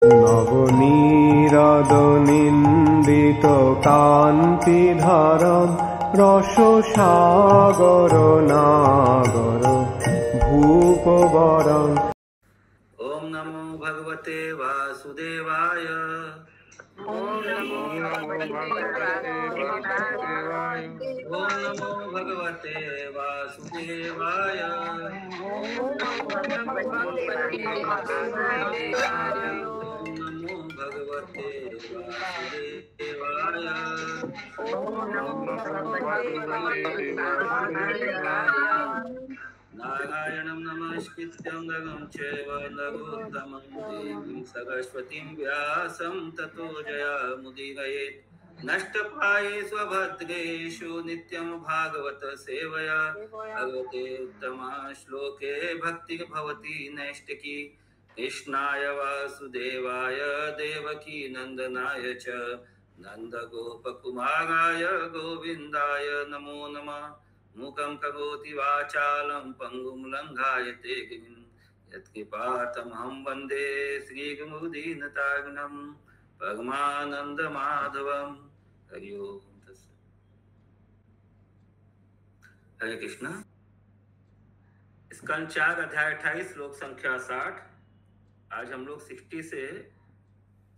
নবনীরাদনিন্দিত কান্তিধারম রসসাগর নাগর ভূপবরম। ओम नमो भगवते वासुदेवाय। ओम नमो भगवते वासुदेवाय। ओम नमो भगवते वासुदेवाय। ओम नमो भगवते वासुदेवाय। ओम नमो भगवते वासुदेवाय। नारायणं नमस्कृत्यं नरं चैव नरोत्तमं देवीं सरस्वतीं व्यासं ततो जयामुदीरयेत्। नष्टप्राये स्वभद्रेषु नित्यं भागवत सेवया भगवते उत्तमा श्लोके भक्तिर्भवति नैष्टिकी। कृष्णाय वासुदेवाय देवकी नन्दनाय च नन्दगोपकुमाराय गोविन्दाय नमो नमः। मूकं करोति वाचालं पङ्गुं लङ्घायते गिरिं यत्कृपातमहं वन्दे श्रीगुरुदीनतारिणं परमानन्दमाधवं। हरि ओम तत्सत्। हरे कृष्णा। स्कंद 4 अध्याय 28 श्लोक संख्या 60। आज हम लोग 60 से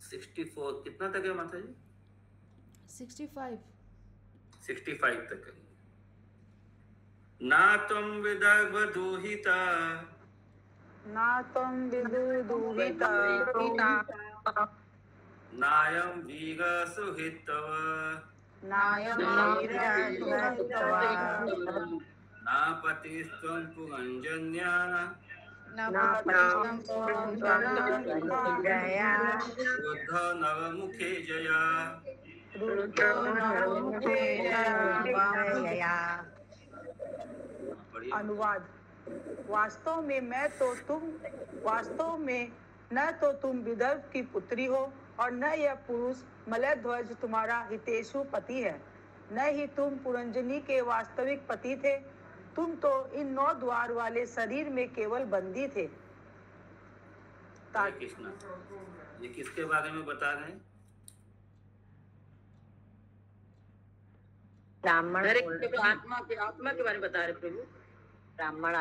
64 कितना तक है माता जी? 65 तक है। ना त्वं विदर्भ दुहिता ना त्वं विदुर्दुहिता नायं वीरसुहितव नायं वीरसुहितव ना पतिस्त्वं पुरञ्जन्या न पतितं जया क्रुद्ध नवमुखे जया। रुद्रो नवमुखे जया। अनुवाद। वास्तव में न तो तुम विदर्भ की पुत्री हो और न यह पुरुष मलयध्वज तुम्हारा हितेशु पति है। न ही तुम पुरंजनी के वास्तविक पति थे। तुम तो इन 9 द्वार वाले शरीर में केवल बंदी थे। कृष्ण, ये किसके बारे में बता रहे हैं? ब्राह्मण आत्मा के बारे में बता रहे प्रभु। ब्राह्मण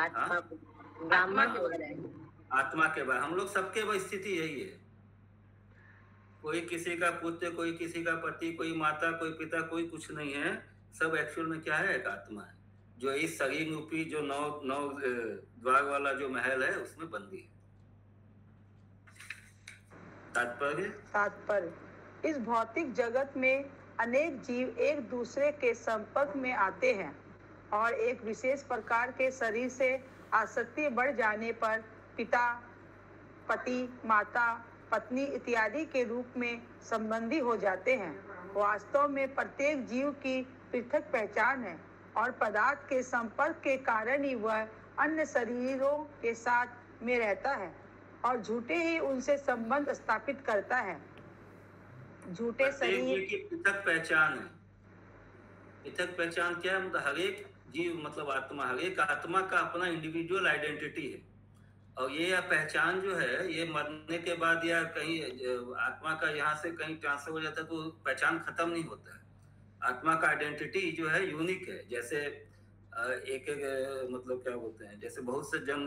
आत्मा के बारे। हम लोग सबके स्थिति यही है। कोई किसी का पुत्र, कोई किसी का पति, कोई माता, कोई पिता, कोई कुछ नहीं है। सब एक्चुअल में क्या है? एक आत्मा है जो इस शरीर रूपी जो 9 द्वार वाला जो महल है उसमें बंदी है। तात्पर्य इस भौतिक जगत में अनेक जीव एक दूसरे के संपर्क में आते हैं और एक विशेष प्रकार के शरीर से आसक्ति बढ़ जाने पर पिता, पति, माता, पत्नी इत्यादि के रूप में संबंधी हो जाते हैं। वास्तव में प्रत्येक जीव की पृथक पहचान है और पदार्थ के संपर्क के कारण ही वह अन्य शरीरों के साथ में रहता है और झूठे ही उनसे संबंध स्थापित करता है। झूठे शरीर की पृथक पहचान है। पृथक पहचान क्या है? मतलब हर एक जीव मतलब आत्मा, हर एक आत्मा का अपना इंडिविजुअल आइडेंटिटी है। और ये पहचान जो है ये मरने के बाद या कहीं आत्मा का यहाँ से कहीं ट्रांसफर हो जाता है तो पहचान खत्म नहीं होता है। आत्मा का आइडेंटिटी जो है यूनिक है। जैसे एक मतलब क्या बोलते हैं, जैसे बहुत से जन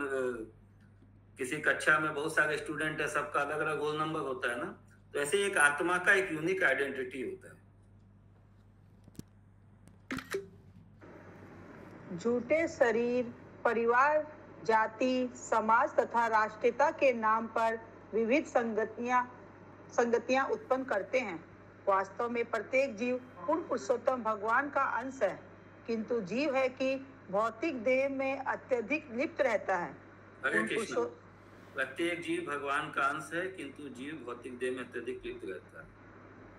किसी कक्षा में बहुत सारे स्टूडेंट है, सबका अलग अलग रोल नंबर होता है ना, तो ऐसे एक आत्मा का एक यूनिक आइडेंटिटी होता है। झूठे शरीर, परिवार, जाति, समाज तथा राष्ट्रीयता के नाम पर विविध संगतियां उत्पन्न करते हैं। वास्तव में प्रत्येक जीव पूर्ण पुरुषोत्तम भगवान का अंश है, किंतु जीव है कि भौतिक देह में अत्यधिक लिप्त रहता है। प्रत्येक जीव भगवान का अंश है, किंतु जीव भौतिक देह में अत्यधिक लिप्त रहता है।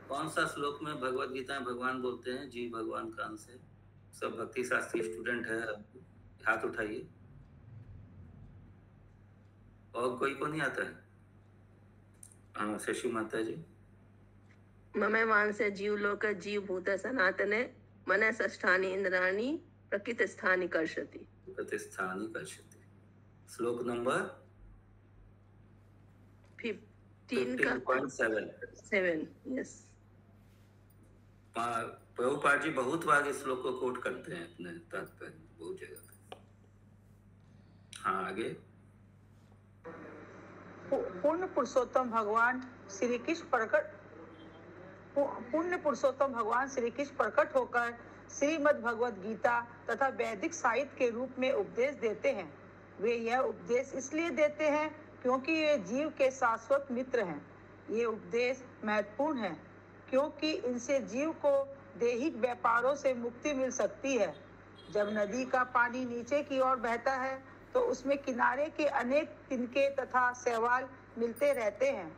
कौन सा श्लोक में भगवद गीता में भगवान बोलते हैं जीव भगवान का अंश है? सब भक्ति शास्त्री स्टूडेंट है, हाथ उठाइए। और कोई को नहीं आता है? हाँ, शशि माता जी। ममे वांसे जीव लोक जीव भूत सनातने मन षष्ठानि इंद्राणि प्रकृत स्थानि कर्षति। श्लोक नंबर 3 का 15.7। यस। प्रभुपाद जी बहुत बार इस श्लोक को कोट करते हैं अपने तात्पर्य में, बहुत जगह पे। हाँ आगे। पूर्ण पुरुषोत्तम भगवान श्री कृष्ण प्रकट पुण्य पुरुषोत्तम भगवान श्री कृष्ण प्रकट होकर श्रीमद् भगवद गीता तथा वैदिक साहित्य के रूप में उपदेश देते हैं। वे यह उपदेश इसलिए देते हैं क्योंकि ये जीव के शाश्वत मित्र हैं। ये उपदेश महत्वपूर्ण है क्योंकि इनसे जीव को दैहिक व्यापारों से मुक्ति मिल सकती है। जब नदी का पानी नीचे की ओर बहता है तो उसमें किनारे के अनेक तिनके तथा शैवाल मिलते रहते हैं।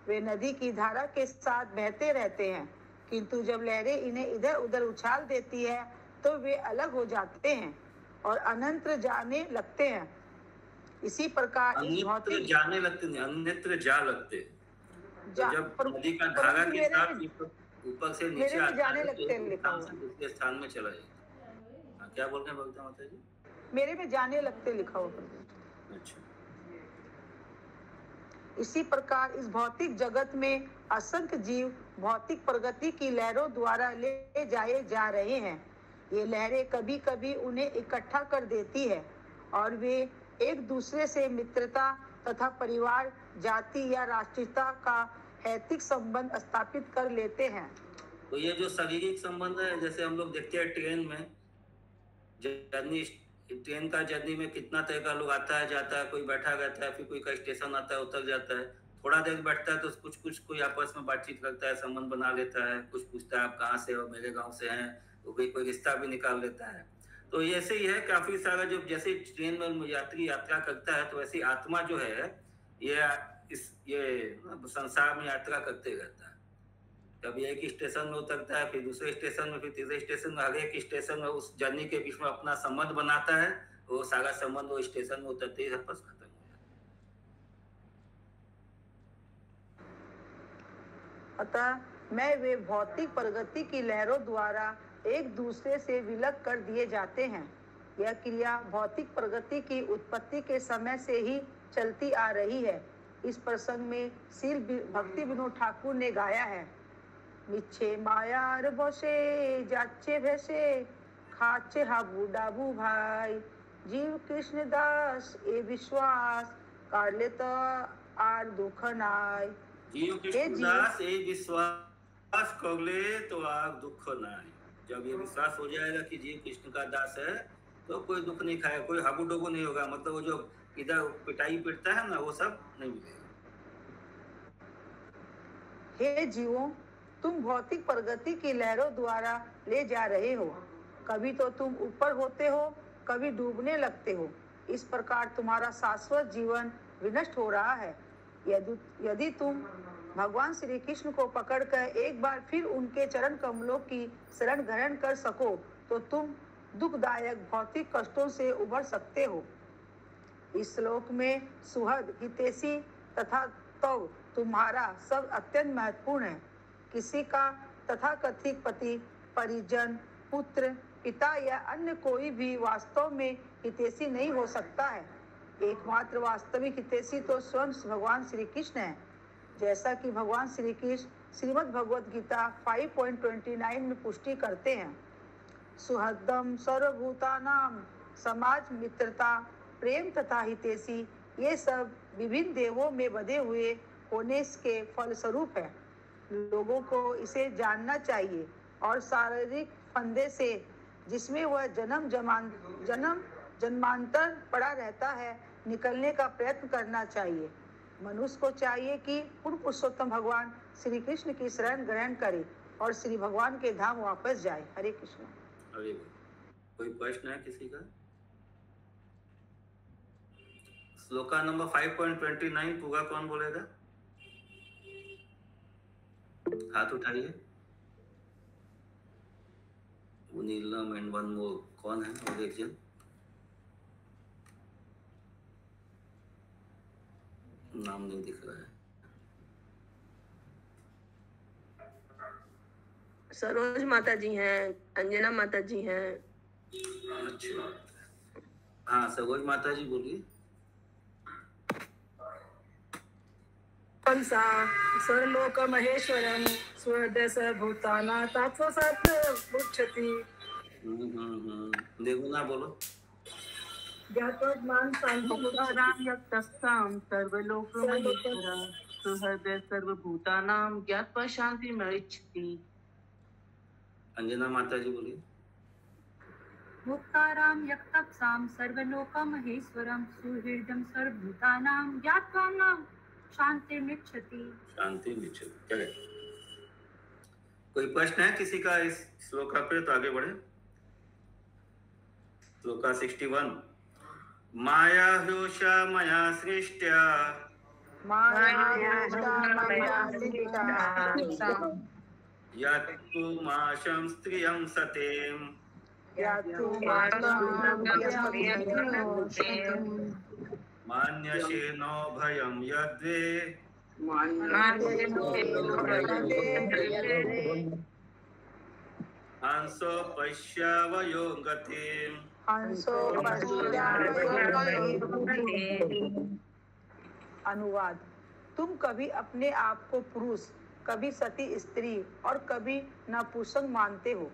वे नदी की धारा के साथ बहते रहते हैं, किंतु जब लहरें इन्हें इधर उधर उछाल देती है तो वे अलग हो जाते हैं और अन्यत्र जाने लगते हैं। इसी प्रकार अन्यत्र जाने लगते नहीं, अन्यत्र जा लगते। तो जब नदी का धारा के साथ ऊपर से नीचे आता जाने है लगते हैं लिखा हुआ, दूसरे स्थान में चला जाता है। क्या बोल रहे हैं बलता माता जी? मेरे में जाने लगते लिखा हुआ। अच्छा। इसी प्रकार इस भौतिक जगत में असंख्य जीव भौतिक प्रगति की लहरों द्वारा ले जाए जा रहे हैं। ये लहरें कभी कभी उन्हें इकट्ठा कर देती है और वे एक दूसरे से मित्रता तथा परिवार, जाति या राष्ट्रीयता का नैतिक संबंध स्थापित कर लेते हैं। तो ये जो शारीरिक संबंध है, जैसे हम लोग देखते हैं ट्रेन में जर्नी, ट्रेन का जर्नी में कितना तरह का लोग आता है जाता है, कोई बैठा रहता है, फिर कोई का स्टेशन आता है उतर जाता है, थोड़ा देर बैठता है तो कुछ कोई आपस में बातचीत करता है, संबंध बना लेता है, कुछ पूछता है आप कहाँ से हो, मेरे गांव से हैं, तो कोई रिश्ता भी निकाल लेता है। तो ऐसे ही है काफी सारा, जो जैसे ट्रेन में यात्री यात्रा करता है तो ऐसी आत्मा जो है ये संसार में यात्रा करते रहता है। कभी एक स्टेशन में उतरता है, फिर दूसरे स्टेशन में, फिर तीसरे स्टेशन में, हर एक स्टेशन में उस जर्नी के बीच में अपना संबंध बनाता है। वो सारा संबंध वो स्टेशन में उतरते ही वापस खत्म हो जाता है। अतः मैं वे भौतिक प्रगति की लहरों द्वारा एक दूसरे से विलग कर दिए जाते हैं। यह क्रिया भौतिक प्रगति की उत्पत्ति के समय से ही चलती आ रही है। इस प्रसंग में श्री भक्ति विनोद ठाकुर ने गाया है, मिच्छे मायार बसे जाचे भैसे खाचे हाबू डाबू भाई, जीव कृष्ण दास ए विश्वास कर ले तो आर दुख नाय। जीव कृष्ण दास ए विश्वास कर ले तो आर दुख नाय। जब ये विश्वास हो जाएगा कि जीव कृष्ण का दास है तो कोई दुख नहीं खाएगा, कोई हाबू डोबू नहीं होगा। मतलब वो जो इधर पिटाई पिटता है ना, वो सब नहीं मिलेगा। हे जीवों, तुम भौतिक प्रगति की लहरों द्वारा ले जा रहे हो। कभी तो तुम ऊपर होते हो, कभी डूबने लगते हो। इस प्रकार तुम्हारा शाश्वत जीवन विनष्ट हो रहा है। यदि तुम भगवान श्री कृष्ण को पकड़कर एक बार फिर उनके चरण कमलों की शरण ग्रहण कर सको तो तुम दुखदायक भौतिक कष्टों से उबर सकते हो। इस श्लोक में सुहद, हितैषी तथा तव तुम्हारा सब अत्यंत महत्वपूर्ण है। किसी का तथाकथित पति, परिजन, पुत्र, पिता या अन्य कोई भी वास्तव में हितैषी नहीं हो सकता है। एकमात्र वास्तविक हितैषी तो स्वयं भगवान श्री कृष्ण है। जैसा कि भगवान श्री कृष्ण श्रीमद् भगवद गीता 5.29 में पुष्टि करते हैं, सुहृदम सर्वभूतानाम, समाज, मित्रता, प्रेम तथा हितैषी, ये सब विभिन्न देवों में बधे हुए होने के फलस्वरूप है। लोगों को इसे जानना चाहिए और शारीरिक फंदे से जिसमें वह जन्म जन्मांतर पड़ा रहता है निकलने का प्रयत्न करना चाहिए। मनुष्य को चाहिए कि पूर्ण पुरुषोत्तम भगवान श्री कृष्ण की शरण ग्रहण करे और श्री भगवान के धाम वापस जाए। हरे कृष्ण। हरे। कोई प्रश्न है किसी का? श्लोका नंबर 5.29 पूरा कौन बोलेगा? हाथ उठाइए। नीलम एंड वन मोर, कौन है? और एक जन नाम नहीं दिख रहा है। सरोज माता जी हैं, अंजना माता जी हैं। अच्छा, हाँ सरोज माता जी बोलिए। कंसा स्वरलोक महेश्वरम स्वहृदय सर्वभूताना तत्वसत्मुच्यति। देखो बोलो। ज्ञातवान मुक्तानां यत्तस्सां सर्वलोकमहेश्वरः सुहृदय सर्वभूतानां ज्ञात्वा शान्तिमृच्छति। अंजना माता जी बोलिए। मुक्तारां यत्तस्सां सर्वलोकमहेश्वरं सुहृदं सर्वभूतानां ज्ञात्वा शान्तिमृच्छति। चले, कोई प्रश्न है किसी का इस श्लोका पे? तो आगे बढ़े। श्लोका 61। माया ह्योषा मया सृष्ट्या यत्तु माशं स्त्रियं सतेम मान्यसे नो भयं यद्वे हंसो पश्यावयो गतिम्। अनुवाद। तुम कभी अपने आप को पुरुष, कभी सती स्त्री और कभी नपुंसक मानते हो।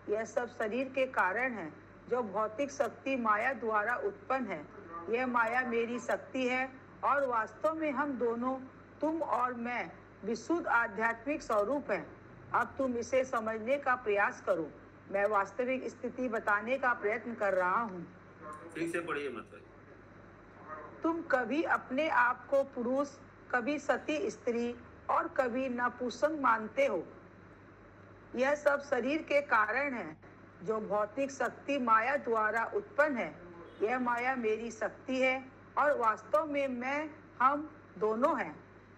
यह सब शरीर के कारण है जो भौतिक शक्ति माया द्वारा उत्पन्न है। यह माया मेरी शक्ति है और वास्तव में हम दोनों, तुम और मैं, विशुद्ध आध्यात्मिक स्वरूप हैं। अब तुम इसे समझने का प्रयास करो। मैं वास्तविक स्थिति बताने का प्रयत्न कर रहा हूँ। ठीक से पढ़िए मतलब। तुम कभी अपने आप को पुरुष, कभी सती स्त्री और कभी नपुंसक मानते हो। यह सब शरीर के कारण है जो भौतिक शक्ति माया द्वारा उत्पन्न है। यह माया मेरी शक्ति है और वास्तव में मैं, हम दोनों हैं।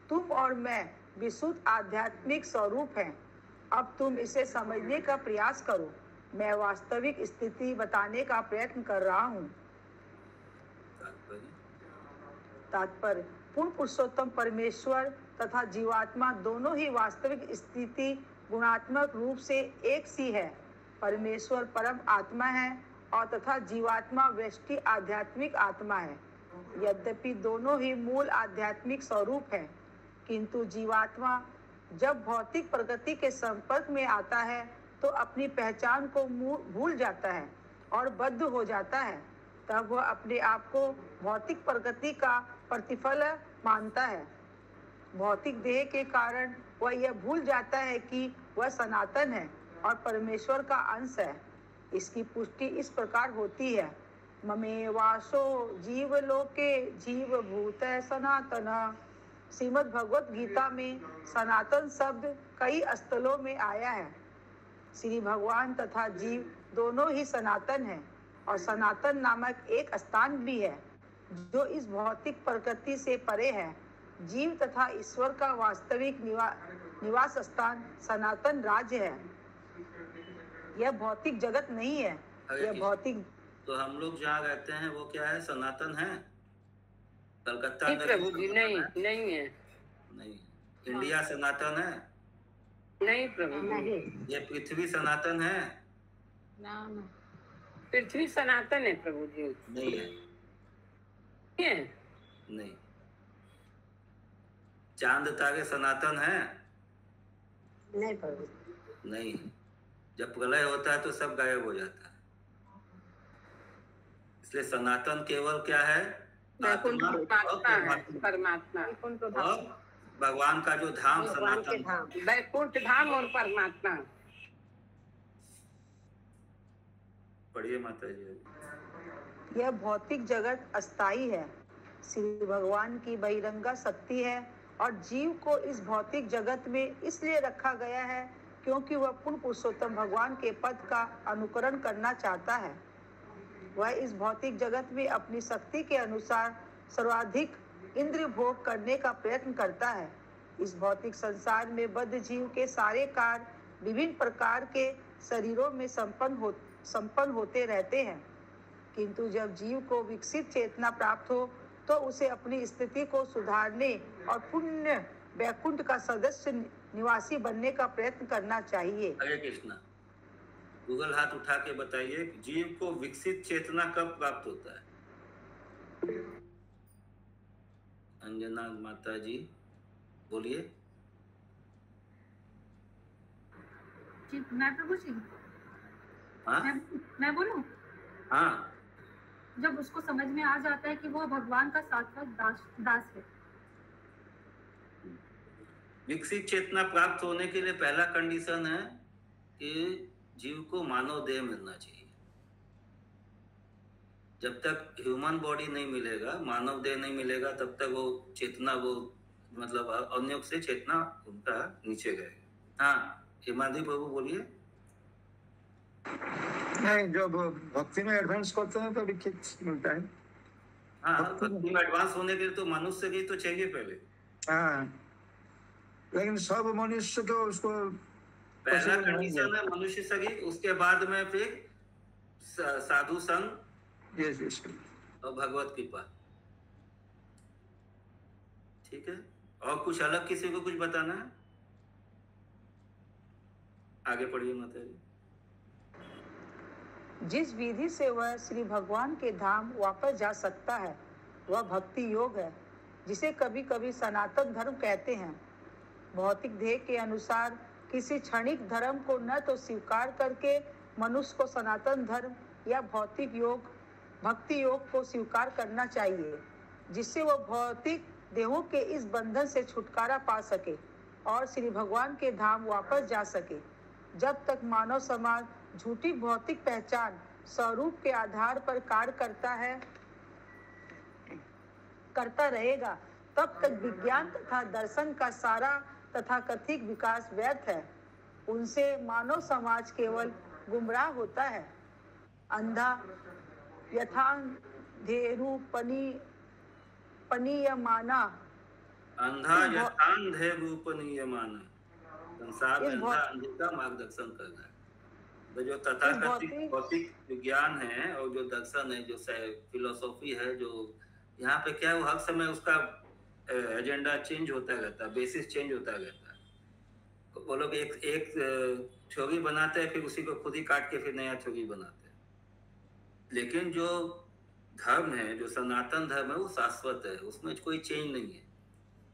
तुम और मैं विशुद्ध आध्यात्मिक स्वरूप हैं। अब तुम इसे समझने का प्रयास करो। मैं वास्तविक स्थिति बताने का प्रयत्न कर रहा हूँ। तात्पर्य। पूर्ण पुरुषोत्तम परमेश्वर तथा जीवात्मा दोनों ही वास्तविक स्थिति गुणात्मक रूप से एक सी है। परमेश्वर परम आत्मा है और तथा जीवात्मा व्यष्टि आध्यात्मिक आत्मा है। यद्यपि दोनों ही मूल आध्यात्मिक स्वरूप है, किंतु जीवात्मा जब भौतिक प्रगति के संपर्क में आता है तो अपनी पहचान को भूल जाता है और बद्ध हो जाता है। तब वह अपने आप को भौतिक प्रगति का प्रतिफल मानता है। भौतिक देह के कारण वह यह भूल जाता है कि वह सनातन है और परमेश्वर का अंश है। इसकी पुष्टि इस प्रकार होती है। ममेवासो जीवलोके जीवभूत सनातन। श्रीमद् भगवत गीता में सनातन शब्द कई स्थलों में आया है। श्री भगवान तथा जीव दोनों ही सनातन हैं और सनातन नामक एक स्थान भी है जो इस भौतिक प्रकृति से परे है। जीव तथा ईश्वर का वास्तविक निवास स्थान सनातन राज्य है। यह भौतिक जगत नहीं है। यह भौतिक, तो हम लोग जहाँ रहते हैं वो क्या है? सनातन है। कलकत्ता नहीं में प्रभु जी, नहीं नहीं है। नहीं। इंडिया सनातन है? नहीं प्रभु जी। ये पृथ्वी सनातन है? पृथ्वी सनातन है प्रभु जी। नहीं है। नहीं। चांद तारे सनातन है? नहीं प्रभु। नहीं। जब प्रलय होता है तो सब गायब हो जाता है। इसलिए सनातन केवल क्या है? आत्मा और परमात्मा और भगवान का जो धाम सनातन, वैकुंठ धाम और परमात्मा। पढ़िए माता जी। यह भौतिक जगत अस्थाई है। श्री भगवान की बहिरंगा शक्ति है और जीव को इस भौतिक जगत में इसलिए रखा गया है क्योंकि वह पूर्ण पुरुषोत्तम भगवान के पद का अनुकरण करना चाहता है। वह इस भौतिक जगत में अपनी शक्ति के अनुसार सर्वाधिक इंद्रिय भोग करने का प्रयत्न करता है। इस भौतिक संसार में बद्ध जीव के सारे कार्य विभिन्न प्रकार के शरीरों में संपन्न होते रहते हैं, किंतु जब जीव को विकसित चेतना प्राप्त हो तो उसे अपनी स्थिति को सुधारने और पुण्य वैकुंठ का सदस्य निवासी बनने का प्रयत्न करना चाहिए। हरे कृष्णा। गूगल हाथ उठा के बताइए, जीव को विकसित चेतना कब प्राप्त होता है? अंजना माता जी बोलिए। जी मैं प्रभु जी, हाँ मैं बोलूं? हाँ, जब उसको समझ में आ जाता है कि वो भगवान का साक्षात दास है। विकसित चेतना प्राप्त होने के लिए पहला कंडीशन है कि जीव को मानव देह मिलना चाहिए। जब तक ह्यूमन बॉडी नहीं मिलेगा, मानव देह नहीं मिलेगा, तब तक वो चेतना, वो मतलब अनुयोग से चेतना उनका नीचे गएगा। हाँ हिमाद्री प्रभु बोलिए। नहीं, जब भक्ति में एडवांस करते हैं तो विकसित मिलता है। हाँ, भक्ति में एडवांस होने के लिए तो मनुष्य की तो चाहिए पहले। हाँ, लेकिन सब मनुष्य तो उसको पहला कंडीशन है मनुष्य सगी, उसके बाद में फिर साधु संग और भगवत कृपा। ठीक है, और कुछ अलग किसी को कुछ बताना है? आगे पढ़िए माता जी। जिस विधि से वह श्री भगवान के धाम वापस जा सकता है वह भक्ति योग है, जिसे कभी कभी सनातन धर्म कहते हैं। भौतिक ध्येय के अनुसार किसी क्षणिक धर्म को न तो स्वीकार करके मनुष्य को सनातन धर्म या भौतिक योग भक्ति योग को स्वीकार करना चाहिए, जिससे वह भौतिक देहों के इस बंधन से छुटकारा पा सके और श्री भगवान के धाम वापस जा सके। जब तक मानव समाज झूठी भौतिक पहचान स्वरूप के आधार पर कार्य करता रहेगा, तब तक विज्ञान तथा दर्शन का सारा तथा कथित विकास व्यर्थ है। उनसे मानव समाज केवल गुमराह होता है। अंधा यथांधेरु पनीयमाना, अंधा यथांधेरु पनीयमाना, संसार में अंधा अंधे का मार्गदर्शन कर रहा है। तो जो तथाकथित भौतिक विज्ञान है और जो दर्शन है, जो फिलोसॉफी है, जो यहाँ पे क्या है, वो हर समय उसका एजेंडा चेंज होता रहता है, बेसिस चेंज होता रहता है। वो लोग एक थ्योरी बनाते हैं, फिर उसी को खुद ही काट के फिर नया थ्योरी बनाते हैं। लेकिन जो धर्म है, जो सनातन धर्म है, वो शाश्वत है, उसमें कोई चेंज नहीं है।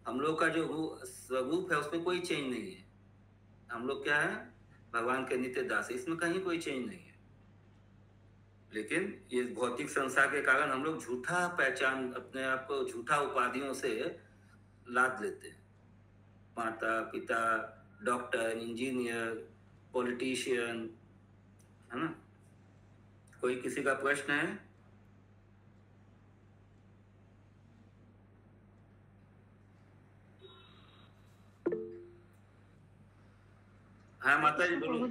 हम लोग का जो स्वरूप है उसमें कोई चेंज नहीं है। हम लोग क्या है, भगवान के नित्य दास, इसमें कहीं कोई चेंज नहीं है। लेकिन ये भौतिक संसार के कारण हम लोग झूठा पहचान, अपने आप को झूठा उपाधियों से लाद लेते हैं। माता पिता, डॉक्टर, इंजीनियर, पॉलिटिशियन, है ना। कोई किसी का प्रश्न है? हाँ माता जी बोलो।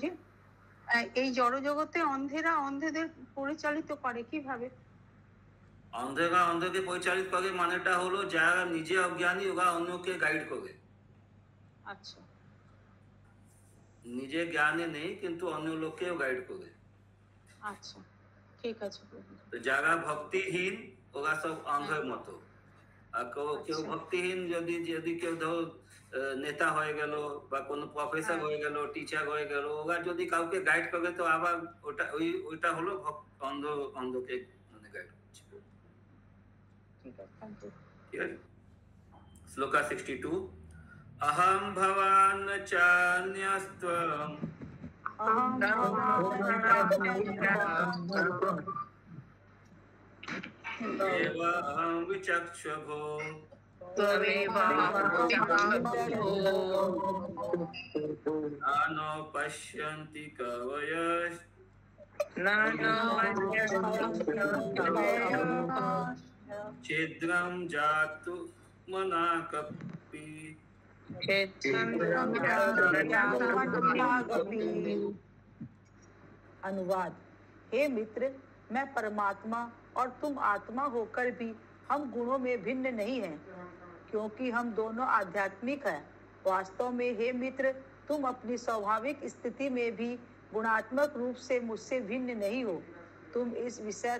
এই জড়জগতে অন্ধেরা অন্ধেদের পরিচালিত করে কিভাবে? অন্ধেরা অন্ধকে পরিচালিত করে মানেটা হলো যারা নিজে অজ্ঞানী ওরা অন্যকে গাইড করে। আচ্ছা, নিজে জ্ঞানে নেই কিন্তু অন্য লোককেও গাইড করে। আচ্ছা ঠিক আছে। তো যারা ভক্তিহীন ওরা সব অন্ধের মতো। আর কেউ ভক্তিহীন যদি কেউ ধরো নেতা হয়ে গেল বা কোনো প্রফেসর হয়ে গেল, টিচার হয়ে গেল, ওরা যদি কাউকে গাইড করে তো আবার ওইটা হলো অন্ধকে মানে গাইড করছে। ঠিক আছে, ঠিক আছে। শ্লোকা 62, अहम भवान चान्यस्त्वं एवं विचक्षभो नानो पश्यन्ति कवयः छिद्रं जातु मना कपि। अनुवाद। हे मित्र, मैं परमात्मा और तुम आत्मा होकर भी हम गुणों में भिन्न नहीं हैं, क्योंकि हम दोनों आध्यात्मिक हैं। वास्तव में हे मित्र, तुम अपनी स्वाभाविक स्थिति में भी गुणात्मक रूप से मुझसे भिन्न नहीं हो। तुम इस विषय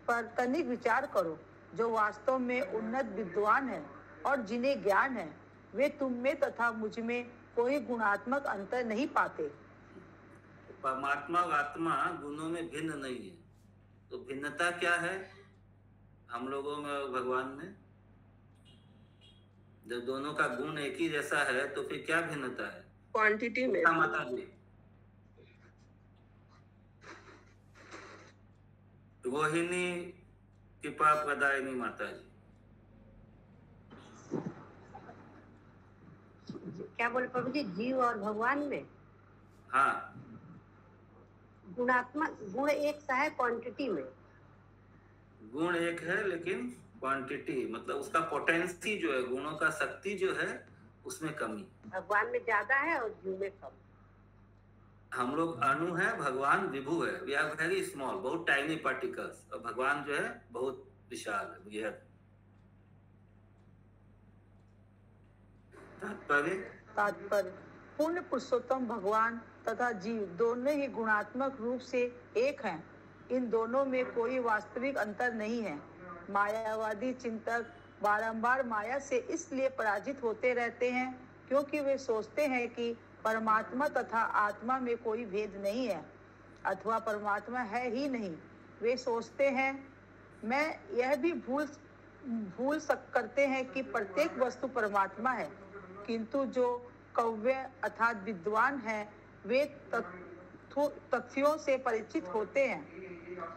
पर तनिक विचार करो। जो वास्तव में उन्नत विद्वान है और जिन्हें ज्ञान है, वे तुम में तथा मुझ में कोई गुणात्मक अंतर नहीं पाते। परमात्मा और आत्मा गुणों में भिन्न नहीं है। तो भिन्नता क्या है हम लोगों में और भगवान में? जब दोनों का गुण एक ही जैसा है तो फिर क्या भिन्नता है? क्वांटिटी में। क्या माता जी? रोहिणी कृपा प्रदायिनी माता जी। क्या बोले प्रभु जी? जीव और भगवान में हाँ, गुणात्मक गुण एक सा है क्वांटिटी में। गुण एक है लेकिन क्वांटिटी मतलब उसका पोटेंसी जो है, गुणों का शक्ति जो है उसमें कमी। भगवान में ज्यादा है और जीव में कम। हम लोग अणु है, भगवान विभु है। वी आर वेरी स्मॉल, बहुत टाइनी पार्टिकल्स, और भगवान जो है बहुत विशाल है, बृहद। तात्पर्य पूर्ण पुरुषोत्तम भगवान तथा जीव दोनों ही गुणात्मक रूप से एक हैं। इन दोनों में कोई वास्तविक अंतर नहीं है। मायावादी चिंतक बारंबार माया से इसलिए पराजित होते रहते हैं क्योंकि वे सोचते हैं कि परमात्मा तथा आत्मा में कोई भेद नहीं है अथवा परमात्मा है ही नहीं। वे सोचते हैं, मैं यह भी भूल करते हैं कि प्रत्येक वस्तु परमात्मा है, किंतु जो कव्य अर्थात विद्वान है वे तथ्यों से परिचित होते हैं।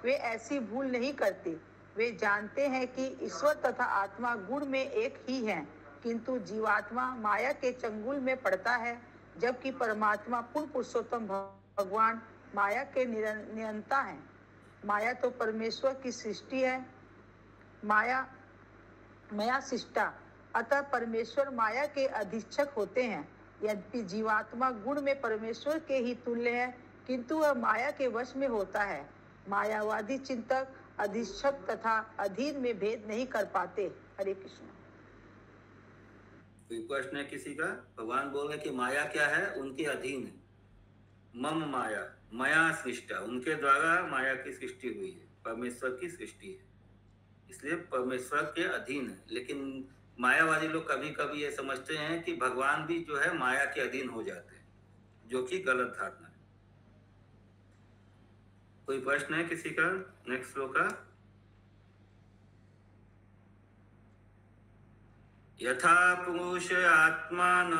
वे ऐसी भूल नहीं करते। वे जानते हैं कि ईश्वर तथा आत्मा गुण में एक ही हैं, किंतु जीवात्मा माया के चंगुल में पड़ता है, जबकि परमात्मा पूर्ण पुरुषोत्तम भगवान माया के नियंता है। माया तो परमेश्वर की सृष्टि है, माया सृष्टा, अतः परमेश्वर माया के अधीक्षक होते हैं। यद्यपि जीवात्मा गुण में परमेश्वर के ही तुल्य है, किंतु वह माया के वश में होता है। मायावादी चिंतक अधीक्षक तथा अधीन में भेद नहीं कर पाते। हरे कृष्ण। कोई प्रश्न है किसी का? भगवान बोल रहे कि माया क्या है? उनके अधीन है। मम माया मया सृष्टा, उनके द्वारा माया की सृष्टि हुई है, परमेश्वर की सृष्टि है, इसलिए परमेश्वर के अधीन है। लेकिन मायावादी लोग कभी कभी ये समझते हैं कि भगवान भी जो है माया के अधीन हो जाते हैं, जो कि गलत धारणा है। कोई प्रश्न है किसी का? नेक्स्ट श्लोक का। यथा पुरुष आत्मान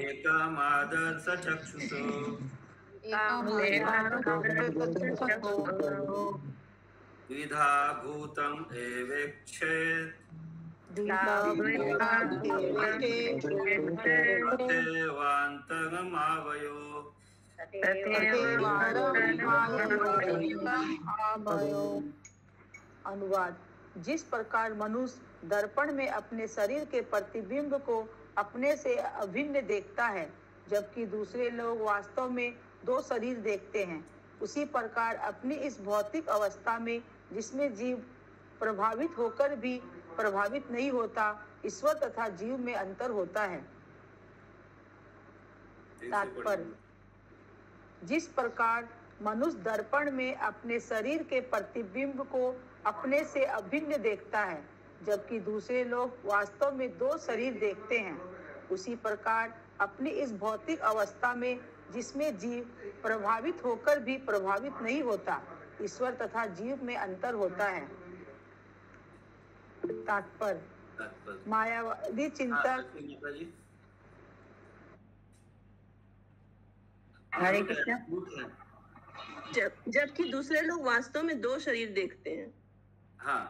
एकमादर्श चक्षुषो द्विधा भूतम एवेक्षेत् तथैवान्तरमावयो। अनुवाद। जिस प्रकार मनुष्य दर्पण में अपने शरीर के प्रतिबिंब को अपने से अभिन्न देखता है, जबकि दूसरे लोग वास्तव में दो शरीर देखते हैं, उसी प्रकार अपनी इस भौतिक अवस्था में जिसमें जीव प्रभावित होकर भी प्रभावित नहीं होता, ईश्वर तथा जीव में अंतर होता है। तात्पर्य जिस प्रकार मनुष्य दर्पण में अपने शरीर के प्रतिबिंब को अपने से अभिन्न देखता है, जबकि दूसरे लोग वास्तव में दो शरीर देखते हैं, उसी प्रकार अपनी इस भौतिक अवस्था में जिसमें जीव प्रभावित होकर भी प्रभावित नहीं होता, ईश्वर तथा जीव में अंतर होता है। तात्पर्य मायावादी चिंतक हरे कृष्ण। जबकि दूसरे लोग वास्तव में दो शरीर देखते हैं। हाँ,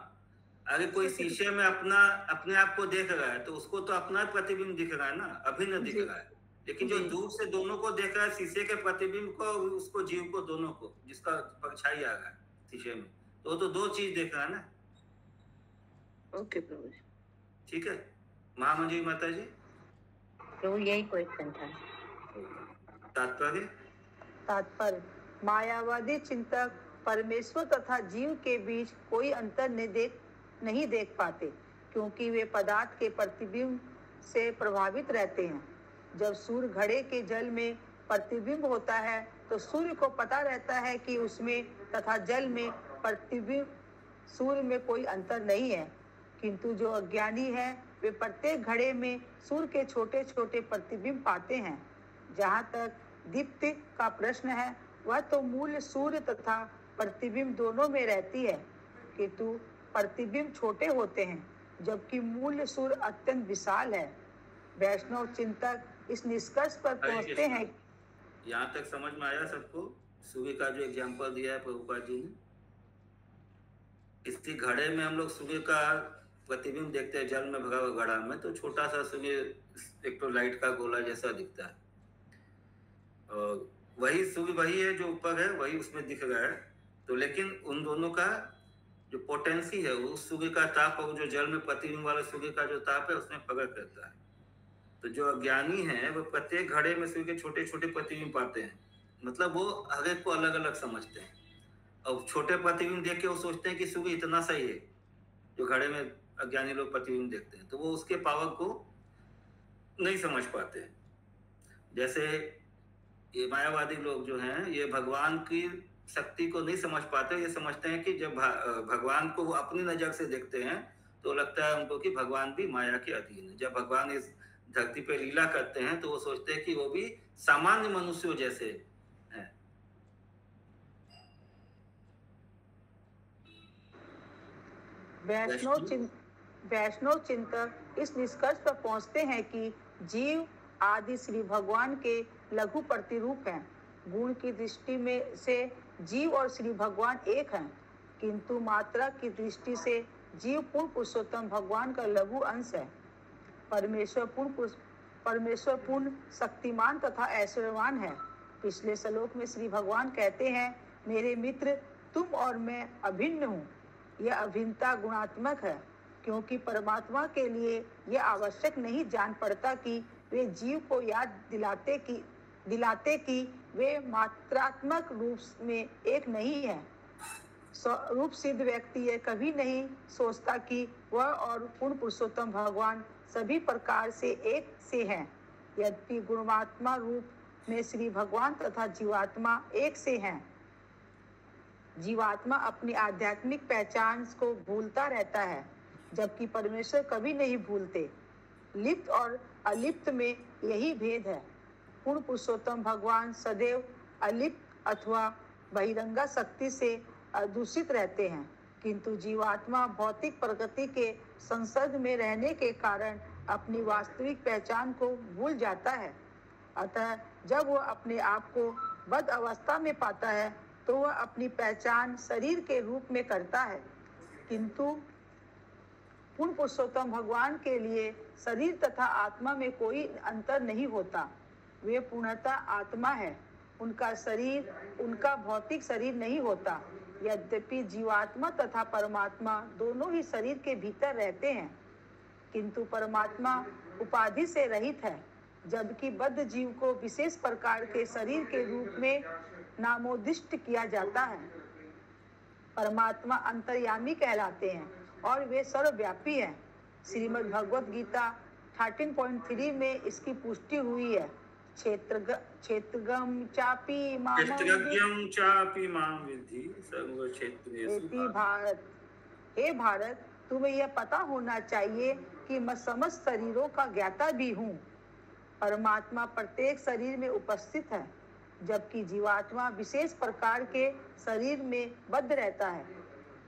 अगर कोई शीशे में अपने आप को देख रहा है तो उसको तो अपना प्रतिबिंब दिख रहा है ना, अभिन्न दिख रहा है। लेकिन जो दूर से दोनों को देख रहा है, शीशे के प्रतिबिंब को, उसको जीव को, दोनों को, जिसका परछाई आ रहा है शीशे में, तो दो चीज देख रहा है ना। ओके प्रभु जी, ठीक है। महामंजी माता जी, तो यही क्वेश्चन था। तात्पर्य मायावादी चिंतक परमेश्वर तथा जीव के बीच कोई अंतर नहीं देख पाते, क्योंकि वे पदार्थ के प्रतिबिंब से प्रभावित रहते हैं। जब सूर्य घड़े के जल में प्रतिबिंब होता है तो सूर्य को पता रहता है कि उसमें तथा जल में प्रतिबिंब सूर्य में कोई अंतर नहीं है, किंतु जो अज्ञानी है वे प्रत्येक घड़े में सूर्य के छोटे छोटे प्रतिबिंब पाते हैं। जहाँ तक दीप्ति का प्रश्न है, वह तो मूल सूर्य तथा प्रतिबिंब दोनों में रहती है, किंतु प्रतिबिंब छोटे होते हैं, जबकि मूल सूर्य अत्यंत विशाल है। वैष्णव चिंतक इस निष्कर्ष पर पहुंचते हैं। यहाँ तक समझ में आया सबको? सूर्य का जो एग्जाम्पल दिया है प्रभुपाद जी ने, इसी घड़े में हम लोग सूर्य का प्रतिबिंब देखते हैं, जल में भरा हुआ घड़ा में, तो छोटा सा सूर्य एक तो लाइट का गोला जैसा दिखता है, और वही सूर्य वही है जो ऊपर है, वही उसमें दिख रहा है। तो लेकिन उन दोनों का जो पोटेंसी है, उस सूर्य का ताप और जो जल में प्रतिबिंब वाला सूर्य का जो ताप है, उसमें फर्क रहता है। तो जो अज्ञानी है वो प्रत्येक घड़े में सूर्य के छोटे छोटे प्रतिबिंब पाते हैं, मतलब वो हर एक को अलग अलग समझते हैं, और छोटे प्रतिबिंब देख के वो सोचते हैं कि सूर्य इतना सही है। जो घड़े में अज्ञानी लोग प्रतिबिंब देखते हैं, तो वो उसके पावर को नहीं समझ पाते। जैसे ये मायावादी लोग जो हैं, ये भगवान की शक्ति को नहीं समझ पाते। ये समझते हैं कि जब भगवान को वो अपनी नजर से देखते हैं तो लगता है उनको कि भगवान भी माया के अधीन है। जब भगवान इस धरती पे लीला करते हैं तो वो सोचते हैं कि वो भी सामान्य मनुष्यों जैसे हैं। वैष्णव चिंतक इस निष्कर्ष पर पहुंचते हैं कि जीव आदि श्री भगवान के लघु प्रतिरूप हैं। गुण की दृष्टि में से जीव और श्री भगवान एक हैं, किंतु मात्रा की दृष्टि से जीव पूर्ण पुरुषोत्तम भगवान का लघु अंश है। परमेश्वर पूर्ण शक्तिमान तथा ऐश्वर्यवान है। पिछले श्लोक में श्री भगवान कहते हैं, मेरे मित्र तुम और मैं अभिन्न हूँ। यह अभिन्नता गुणात्मक है, क्योंकि परमात्मा के लिए यह आवश्यक नहीं जान पड़ता कि वे जीव को याद दिलाते कि वे मात्रात्मक रूप में एक नहीं है। रूप सिद्ध व्यक्ति यह कभी नहीं सोचता कि वह और पूर्ण पुरुषोत्तम भगवान सभी प्रकार से एक से हैं। यद्यपि गुणात्मा रूप में श्री भगवान तथा जीवात्मा एक से हैं। जीवात्मा अपनी आध्यात्मिक पहचान को भूलता रहता है, जबकि परमेश्वर कभी नहीं भूलते। लिप्त और अलिप्त में यही भेद है। पूर्ण पुरुषोत्तम भगवान सदैव अलिप्त अथवा बहिरंगा शक्ति से दूषित रहते हैं, किंतु जीवात्मा भौतिक प्रकृति के संसर्ग में रहने के कारण अपनी वास्तविक पहचान को भूल जाता है। अतः जब वह अपने आप को बद्ध अवस्था में पाता है तो वह अपनी पहचान शरीर के रूप में करता है, किंतु पूर्ण पुरुषोत्तम भगवान के लिए शरीर तथा आत्मा में कोई अंतर नहीं होता। वे पूर्णतः आत्मा है। उनका शरीर उनका भौतिक शरीर नहीं होता। यद्यपि जीवात्मा तथा परमात्मा दोनों ही शरीर के भीतर रहते हैं, किंतु परमात्मा उपाधि से रहित है, जबकि बद्ध जीव को विशेष प्रकार के शरीर के रूप में नामोदिष्ट किया जाता है। परमात्मा अंतर्यामी कहलाते हैं और वे सर्वव्यापी हैं। श्रीमद् भगवत गीता 13.3 में इसकी पुष्टि हुई है। क्षेत्रज्ञं चापि मां विद्धि सर्वक्षेत्रेषु भारत। हे भारत, तुम्हें यह पता होना चाहिए कि मैं समस्त शरीरों का ज्ञाता भी हूँ। परमात्मा प्रत्येक शरीर में उपस्थित है, जबकि जीवात्मा विशेष प्रकार के शरीर में बद्ध रहता है।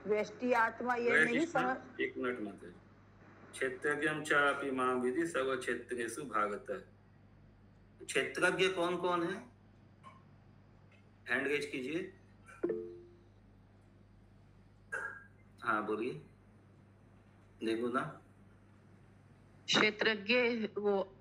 व्यष्टि आत्मा यह नहीं समझ। एक मिनट मत। क्षेत्रज्ञं चापि मां विद्धि सर्वक्षेत्रेषु भारत। क्षेत्रज्ञ कौन कौन है? हैंड रेज कीजिए। हाँ बोलिए। देखो ना, क्षेत्रज्ञ वो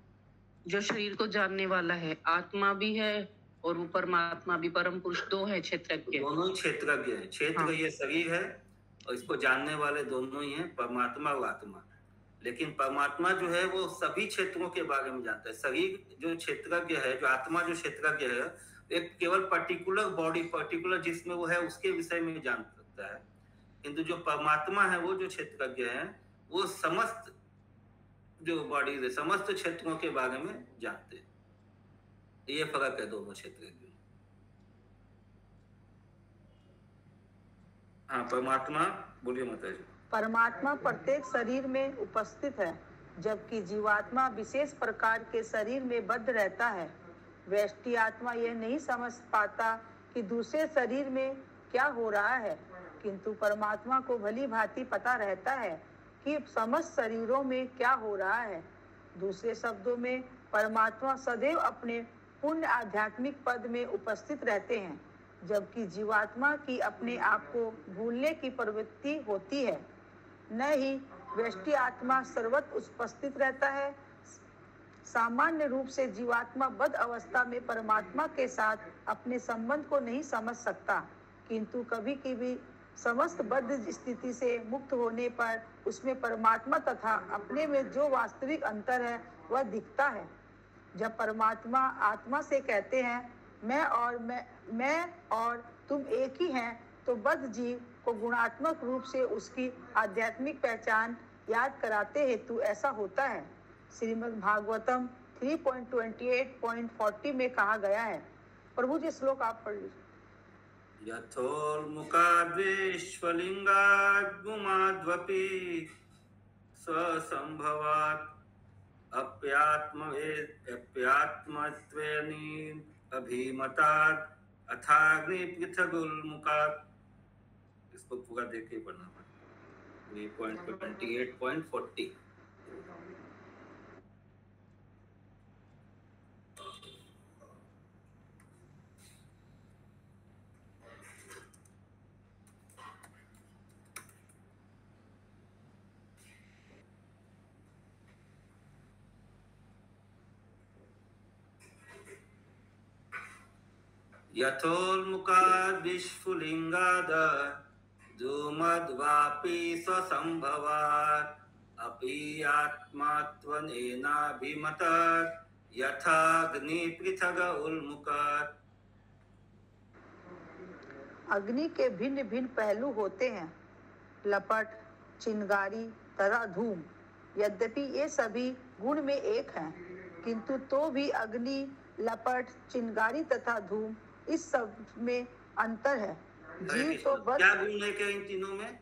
जो शरीर को जानने वाला है, आत्मा भी है और वो परमात्मा भी, परम पुरुष दो है क्षेत्रज्ञ। दोनों ही क्षेत्रज्ञ है। क्षेत्र ये शरीर है और इसको जानने वाले दोनों ही हैं, परमात्मा और आत्मा। लेकिन परमात्मा जो है वो सभी क्षेत्रों के बारे में जानता है। शरीर जो क्षेत्रज्ञ है, जो आत्मा जो क्षेत्रज्ञ है, एक केवल पर्टिकुलर बॉडी, पर्टिकुलर जिसमें वो है उसके विषय में जान सकता है, किंतु जो परमात्मा है वो जो क्षेत्रज्ञ है वो समस्त जो बॉडी है, समस्त क्षेत्रों के बारे में जानते हैं। ये फर्क है दोनों क्षेत्र में। हाँ परमात्मा, बोलिए माता जी। परमात्मा प्रत्येक शरीर में उपस्थित है, जबकि जीवात्मा विशेष प्रकार के शरीर में बद्ध रहता है। व्यष्टि आत्मा यह नहीं समझ पाता कि दूसरे शरीर में क्या हो रहा है, किंतु परमात्मा को भली भांति पता रहता है कि समस्त शरीरों में क्या हो रहा है। दूसरे शब्दों में परमात्मा सदैव अपने पुण्य आध्यात्मिक पद में उपस्थित रहते हैं, जबकि जीवात्मा की अपने आप को भूलने की प्रवृत्ति होती है। न ही व्यष्टि आत्मा सर्वत्र उपस्थित रहता है। सामान्य रूप से जीवात्मा बद्ध अवस्था में परमात्मा के साथ अपने संबंध को नहीं समझ सकता, किंतु कभी कभी समस्त बद्ध स्थिति से मुक्त होने पर उसमें परमात्मा तथा अपने में जो वास्तविक अंतर है वह दिखता है। जब परमात्मा आत्मा से कहते हैं मैं और तुम एक ही हैं, तो बद्ध जीव को गुणात्मक रूप से उसकी आध्यात्मिक पहचान याद कराते हेतु ऐसा होता है। श्रीमद् भागवतम 3.28.40 में कहा गया है। प्रभु जी श्लोक आप पढ़ लीजिए। यथोल्मुखाद् विश्वलिंगाद् गुमाद्वपि स्वसंभवात् अप्यात्मत्वेन अभिमतात् अथाग्नि पृथगुल्मुखात्। इसको पूरा देख के पढ़ना पड़ेगा। 3.28.40 यथोल्मुखाद् विस्फुलिंगाद् धूमद्वापि स्वसंभवात् अपि आत्मात्मनेनाभिमतात् यथाग्नि पृथग उल्मुखात्। अग्नि के भिन्न भिन्न पहलू होते हैं, लपट, चिंगारी तथा धूम। यद्यपि ये सभी गुण में एक हैं, किंतु तो भी अग्नि, लपट, चिंगारी तथा धूम इस सब में अंतर है। जीव तो बस क्या गुण है क्या इन तीनों में?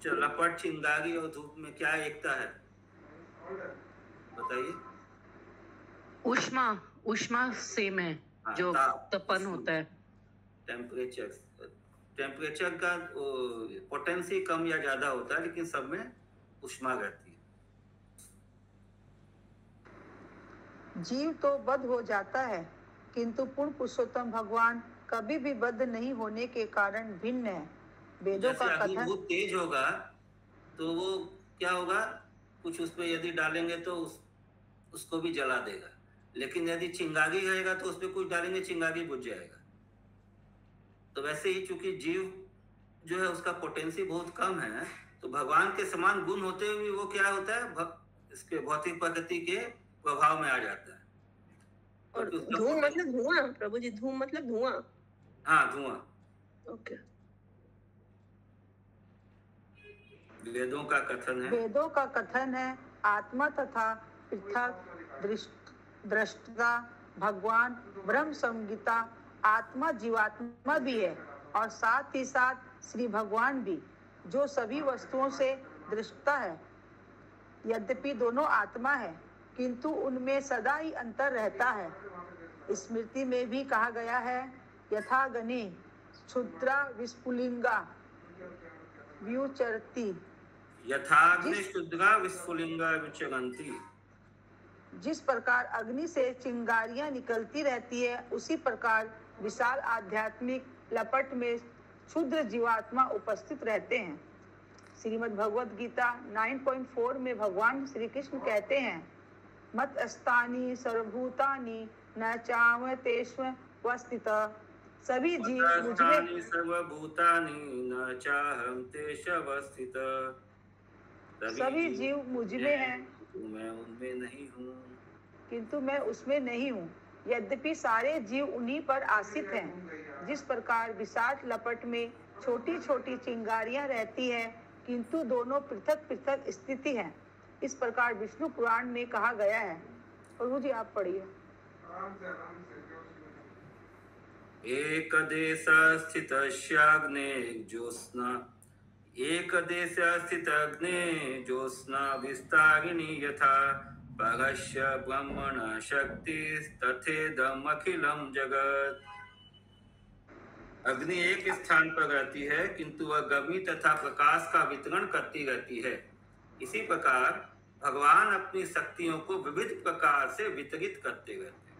लपट, चिंगारी और धूप में क्या एकता है बताइए। ऊष्मा सेम है, जो तपन होता है। टेम्परेचर का पोटेंसी कम या ज्यादा होता है, लेकिन सब में ऊष्मा रहती है। जीव तो बद्ध हो जाता है, किंतु पूर्ण पुरुषोत्तम भगवान कभी भी बद्ध नहीं होने के कारण भिन्न है। वेदों का कथन बहुत तेज होगा तो वो क्या होगा, कुछ उस पे यदि डालेंगे तो उसको भी जला देगा, लेकिन यदि चिंगारी रहेगा तो उस पे कुछ डालेंगे चिंगारी बुझ जाएगा। तो वैसे ही चूंकि जीव जो है उसका पोटेंसी बहुत कम है, तो भगवान के समान गुण होते हुए वो क्या होता है, इसके भौतिक प्रकृति के प्रभाव में आ जाता है। और धूम मतलब धुआं प्रभु जी, धूम मतलब धुआं। हाँ, धुआं। ओके। वेदों का कथन है आत्मा तथा पृथक दृष्टा भगवान ब्रह्म संगीता आत्मा जीवात्मा भी है, और साथ ही साथ श्री भगवान भी, जो सभी वस्तुओं से दृष्टा है। यद्यपि दोनों आत्मा है, किंतु उनमें सदा ही अंतर रहता है। स्मृति में भी कहा गया है, यथाग्नि क्षुद्रा विस्फुलिंगा व्युचरती। जिस प्रकार अग्नि से चिंगारियां निकलती रहती है, उसी प्रकार विशाल आध्यात्मिक लपट में क्षुद्र जीवात्मा उपस्थित रहते हैं। श्रीमद् भगवद गीता 9.4 में भगवान श्री कृष्ण कहते हैं, मत अस्तानि सर्वभूतानि न चाहतेष्वस्थित। सभी जीव मुझमें सभी जीव मुझमें हैं, मैं उनमें नहीं हूँ, किंतु मैं उसमें नहीं हूँ। यद्यपि सारे जीव उन्हीं पर आश्रित हैं। जिस प्रकार विशाल लपट में छोटी छोटी चिंगारियां रहती है, किंतु दोनों पृथक पृथक स्थिति है, इस प्रकार विष्णु पुराण में कहा गया है। प्रभु जी आप पढ़िए। एक देश स्थितस्याग्ने ज्योत्स्ना, एक देश स्थित अग्ने ज्योत्स्ना विस्तारिणी यथा परस्य ब्रह्मण शक्ति तथेदम अखिलम जगत। अग्नि एक स्थान पर रहती है, किंतु वह गर्मी तथा प्रकाश का वितरण करती रहती है। इसी प्रकार भगवान अपनी शक्तियों को विविध प्रकार से वितरित करते रहते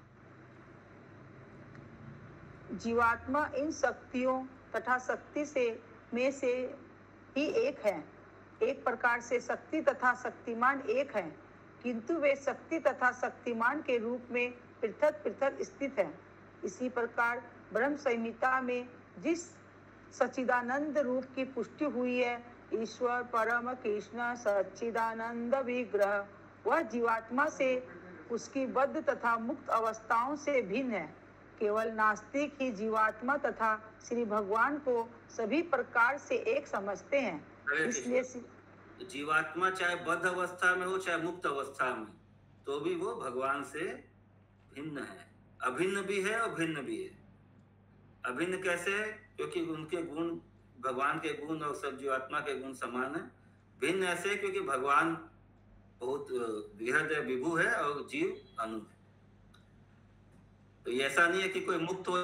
हैं। जीवात्मा इन शक्तियों तथा शक्ति में से ही एक है। एक प्रकार से शक्ति तथा शक्तिमान एक है, किंतु वे शक्ति तथा शक्तिमान के रूप में पृथक पृथक स्थित हैं। इसी प्रकार ब्रह्म संहिता में जिस सच्चिदानंद रूप की पुष्टि हुई है, ईश्वर परम कृष्ण सच्चिदानंद विग्रह, वह जीवात्मा से उसकी बद्ध तथा मुक्त अवस्थाओं से भिन्न है। केवल नास्तिक ही जीवात्मा तथा श्री भगवान को सभी प्रकार से एक समझते हैं। इसलिए जीवात्मा चाहे बद्ध अवस्था में हो चाहे मुक्त अवस्था में, तो भी वो भगवान से भिन्न है। अभिन्न भी है और भिन्न भी है। अभिन्न कैसे है? क्योंकि उनके गुण, भगवान के गुण और सब जीवात्मा के गुण समान है। भिन्न ऐसे क्योंकि भगवान बहुत बृहद है, विभु है, और जीव अनु है। तो ये ऐसा नहीं है कि कोई मुक्त हो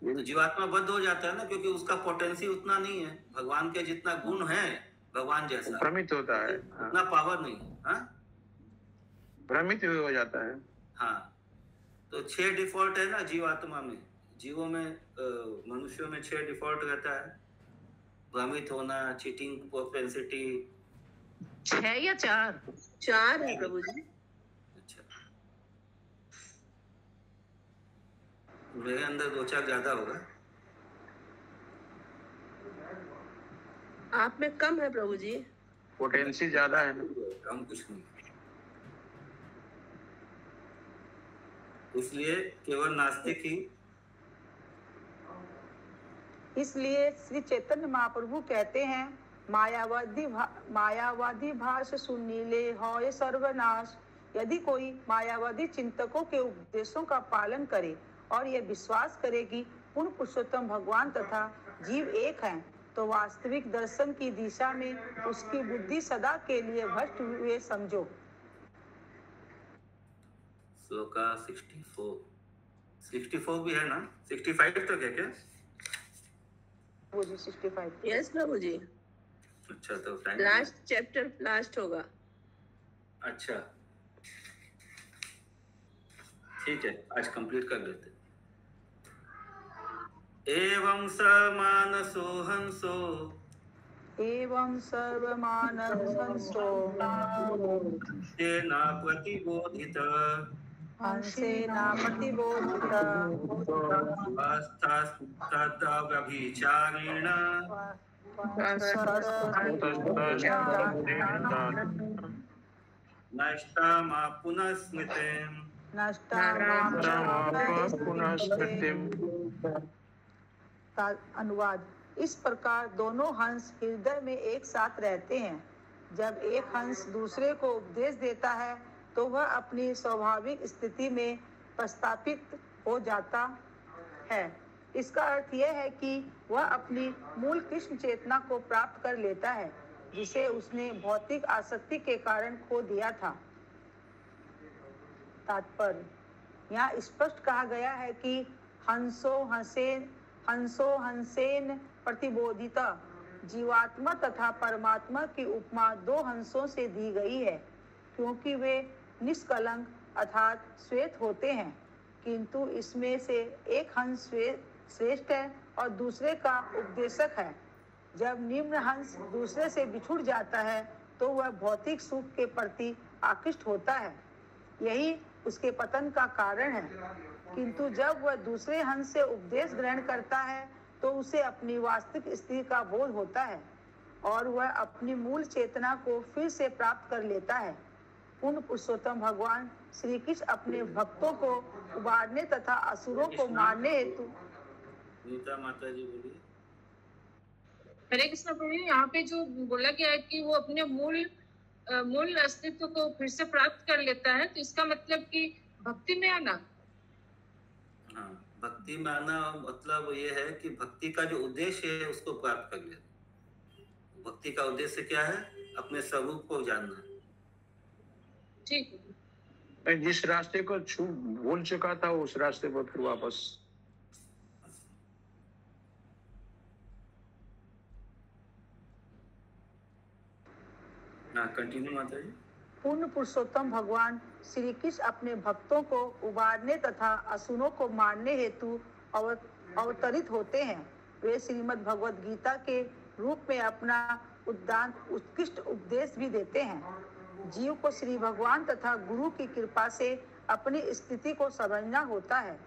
तो जीवात्मा बद्ध हो जाता है ना, क्योंकि उसका पोटेंशियल उतना नहीं है। भगवान के जितना गुण है, भगवान जैसा भ्रमित होता है, उतना पावर नहीं है। हाँ, भ्रमित भी हो जाता है। हाँ, तो 6 डिफॉल्ट है ना जीवात्मा में। जीवों में, मनुष्यों में 6 डिफॉल्ट रहता है। भ्रमित होना, चीटिंग प्रोपेंसिटी। 6 या 4? 4 है प्रभु जी। मेरे अंदर 2-4 ज्यादा होगा। आप में कम है प्रभु जी। पोटेंशियल ज्यादा है ना। कम कुछ नहीं, इसलिए केवल नास्तिक ही। इसलिए श्री चैतन्य महाप्रभु कहते हैं, मायावादी भाष सुनीले होय सर्वनाश। यदि कोई मायावादी चिंतकों के उपदेशों का पालन करे और यह विश्वास करे कि पूर्ण पुरुषोत्तम भगवान तथा जीव एक हैं, तो वास्तविक दर्शन की दिशा में उसकी बुद्धि सदा के लिए भ्रष्ट हुए समझो। श्लोका 64 भी है ना? 65 तक है क्या? वो जी 65। यस प्रभु जी। अच्छा, तो टाइम लास्ट चैप्टर लास्ट होगा। अच्छा, ठीक है, आज कंप्लीट कर लेते। एवं समानसो हंसो, एवं सर्वमानसंसो तेना प्रतिबोधित, हंसेना प्रतिबोधित, तदव्यभिचारेण नष्टामा पुनः स्मृतिम्। अनुवाद: इस प्रकार दोनों हंस हृदय में एक साथ रहते हैं। जब एक हंस दूसरे को उपदेश देता है तो वह अपनी स्वाभाविक स्थिति में प्रस्थापित हो जाता है। इसका अर्थ यह है कि वह अपनी मूल कृष्ण चेतना को प्राप्त कर लेता है, जिसे उसने भौतिक आसक्ति के कारण खो दिया था। तात्पर्य: यहाँ स्पष्ट कहा गया है कि हंसो हंसेन प्रतिबोधिता। जीवात्मा तथा परमात्मा की उपमा 2 हंसों से दी गई है, क्योंकि वे निष्कलंक अर्थात श्वेत होते हैं, किंतु इसमें से एक हंस श्रेष्ठ है और दूसरे का उपदेशक है। जब निम्न हंस दूसरे से बिछुड़ जाता है तो वह भौतिक सुख के प्रति आकृष्ट होता है, यही उसके पतन का कारण है। किंतु जब वह दूसरे हंस से उपदेश ग्रहण करता है तो उसे अपनी वास्तविक स्थिति का बोध होता है और वह अपनी मूल चेतना को फिर से प्राप्त कर लेता है। पूर्ण पुरुषोत्तम भगवान श्री कृष्ण अपने भक्तों को उबारने तथा असुरों को मारने हेतु। नीता माता जी बोलिए। हरे कृष्ण प्रभु जी, यहाँ पे जो बोला गया है कि वो अपने मूल अस्तित्व को फिर से प्राप्त कर लेता है, तो इसका मतलब कि भक्ति में आना। हाँ, भक्ति में आना मतलब ये है कि भक्ति का जो उद्देश्य है उसको प्राप्त कर लेना। भक्ति का उद्देश्य क्या है? अपने स्वरूप को जानना। ठीक है। मैं जिस रास्ते को भूल चुका था उस रास्ते पर फिर वापस। कंटिन्यू माता जी। पूर्ण पुरुषोत्तम भगवान श्री कृष्ण अपने भक्तों को उबारने तथा असुरों को मारने हेतु अवतरित होते हैं। वे श्रीमद् भगवद गीता के रूप में अपना उत्कृष्ट उपदेश भी देते हैं। जीव को श्री भगवान तथा गुरु की कृपा से अपनी स्थिति को समझना होता है,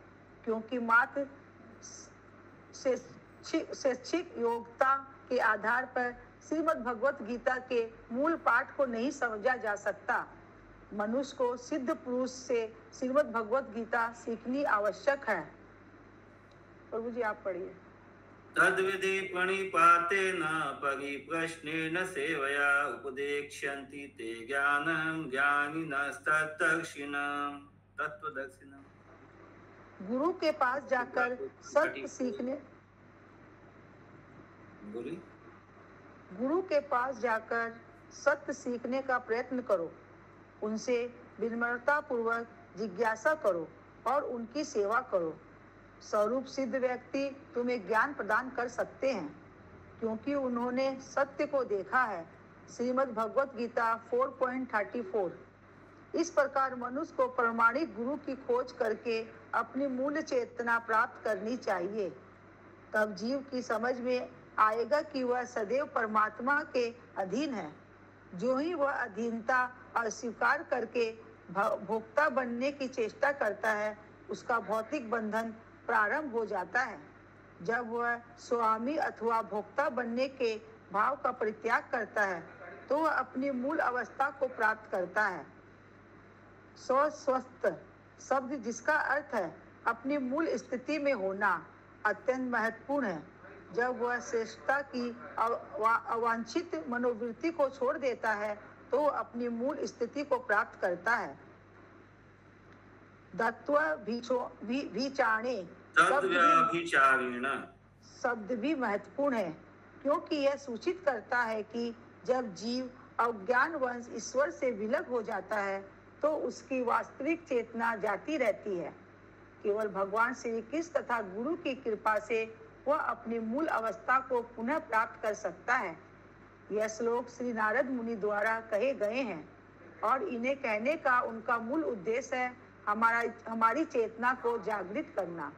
क्योंकि मात्र शैक्षिक योग्यता के आधार पर श्रीमद् भगवत गीता के मूल पाठ को नहीं समझा जा सकता। मनुष्य को सिद्ध पुरुष से श्रीमद् भगवत गीता सीखनी आवश्यक है। प्रभु जी आप पढ़िए। तद्विधि प्रणिपातेन परिप्रश्नेन सेवया उपदेक्ष्यन्ति ते ज्ञानं ज्ञानिनस्तत्दर्शिनं तत्वदर्शिनं। गुरु के पास जाकर सत्य सीखने गुरु के पास जाकर सत्य सीखने का प्रयत्न करो, उनसे विनम्रता पूर्वक जिज्ञासा करो और उनकी सेवा करो। स्वरूप सिद्ध व्यक्ति तुम्हें ज्ञान प्रदान कर सकते हैं, क्योंकि उन्होंने सत्य को देखा है। श्रीमद् भगवत गीता 4.34। इस प्रकार मनुष्य को प्रामाणिक गुरु की खोज करके अपनी मूल चेतना प्राप्त करनी चाहिए। तब जीव की समझ में आएगा कि वह सदैव परमात्मा के अधीन है। जो ही वह अधीनता अस्वीकार करके भोक्ता बनने की चेष्टा करता है, उसका भौतिक बंधन प्रारंभ हो जाता है। जब वह स्वामी अथवा भोक्ता बनने के भाव का परित्याग करता है, तो वह अपनी मूल अवस्था को प्राप्त करता है। स्वस्वस्थ शब्द, जिसका अर्थ है अपनी मूल स्थिति में होना, अत्यंत महत्वपूर्ण है। जब वह श्रेष्ठता की अवांछित मनोवृत्ति को छोड़ देता है, तो वह अपनी मूल स्थिति को प्राप्त करता है। दत्व विचारे शब्द भी महत्वपूर्ण है, क्योंकि यह सूचित करता है कि जब जीव अज्ञानवश ईश्वर से विलग हो जाता है, तो उसकी वास्तविक चेतना जाती रहती है। केवल भगवान श्री कृष्ण तथा गुरु की कृपा से वह अपनी मूल अवस्था को पुनः प्राप्त कर सकता है। यह श्लोक श्री नारद मुनि द्वारा कहे गए हैं और इन्हें कहने का उनका मूल उद्देश्य है हमारी चेतना को जागृत करना।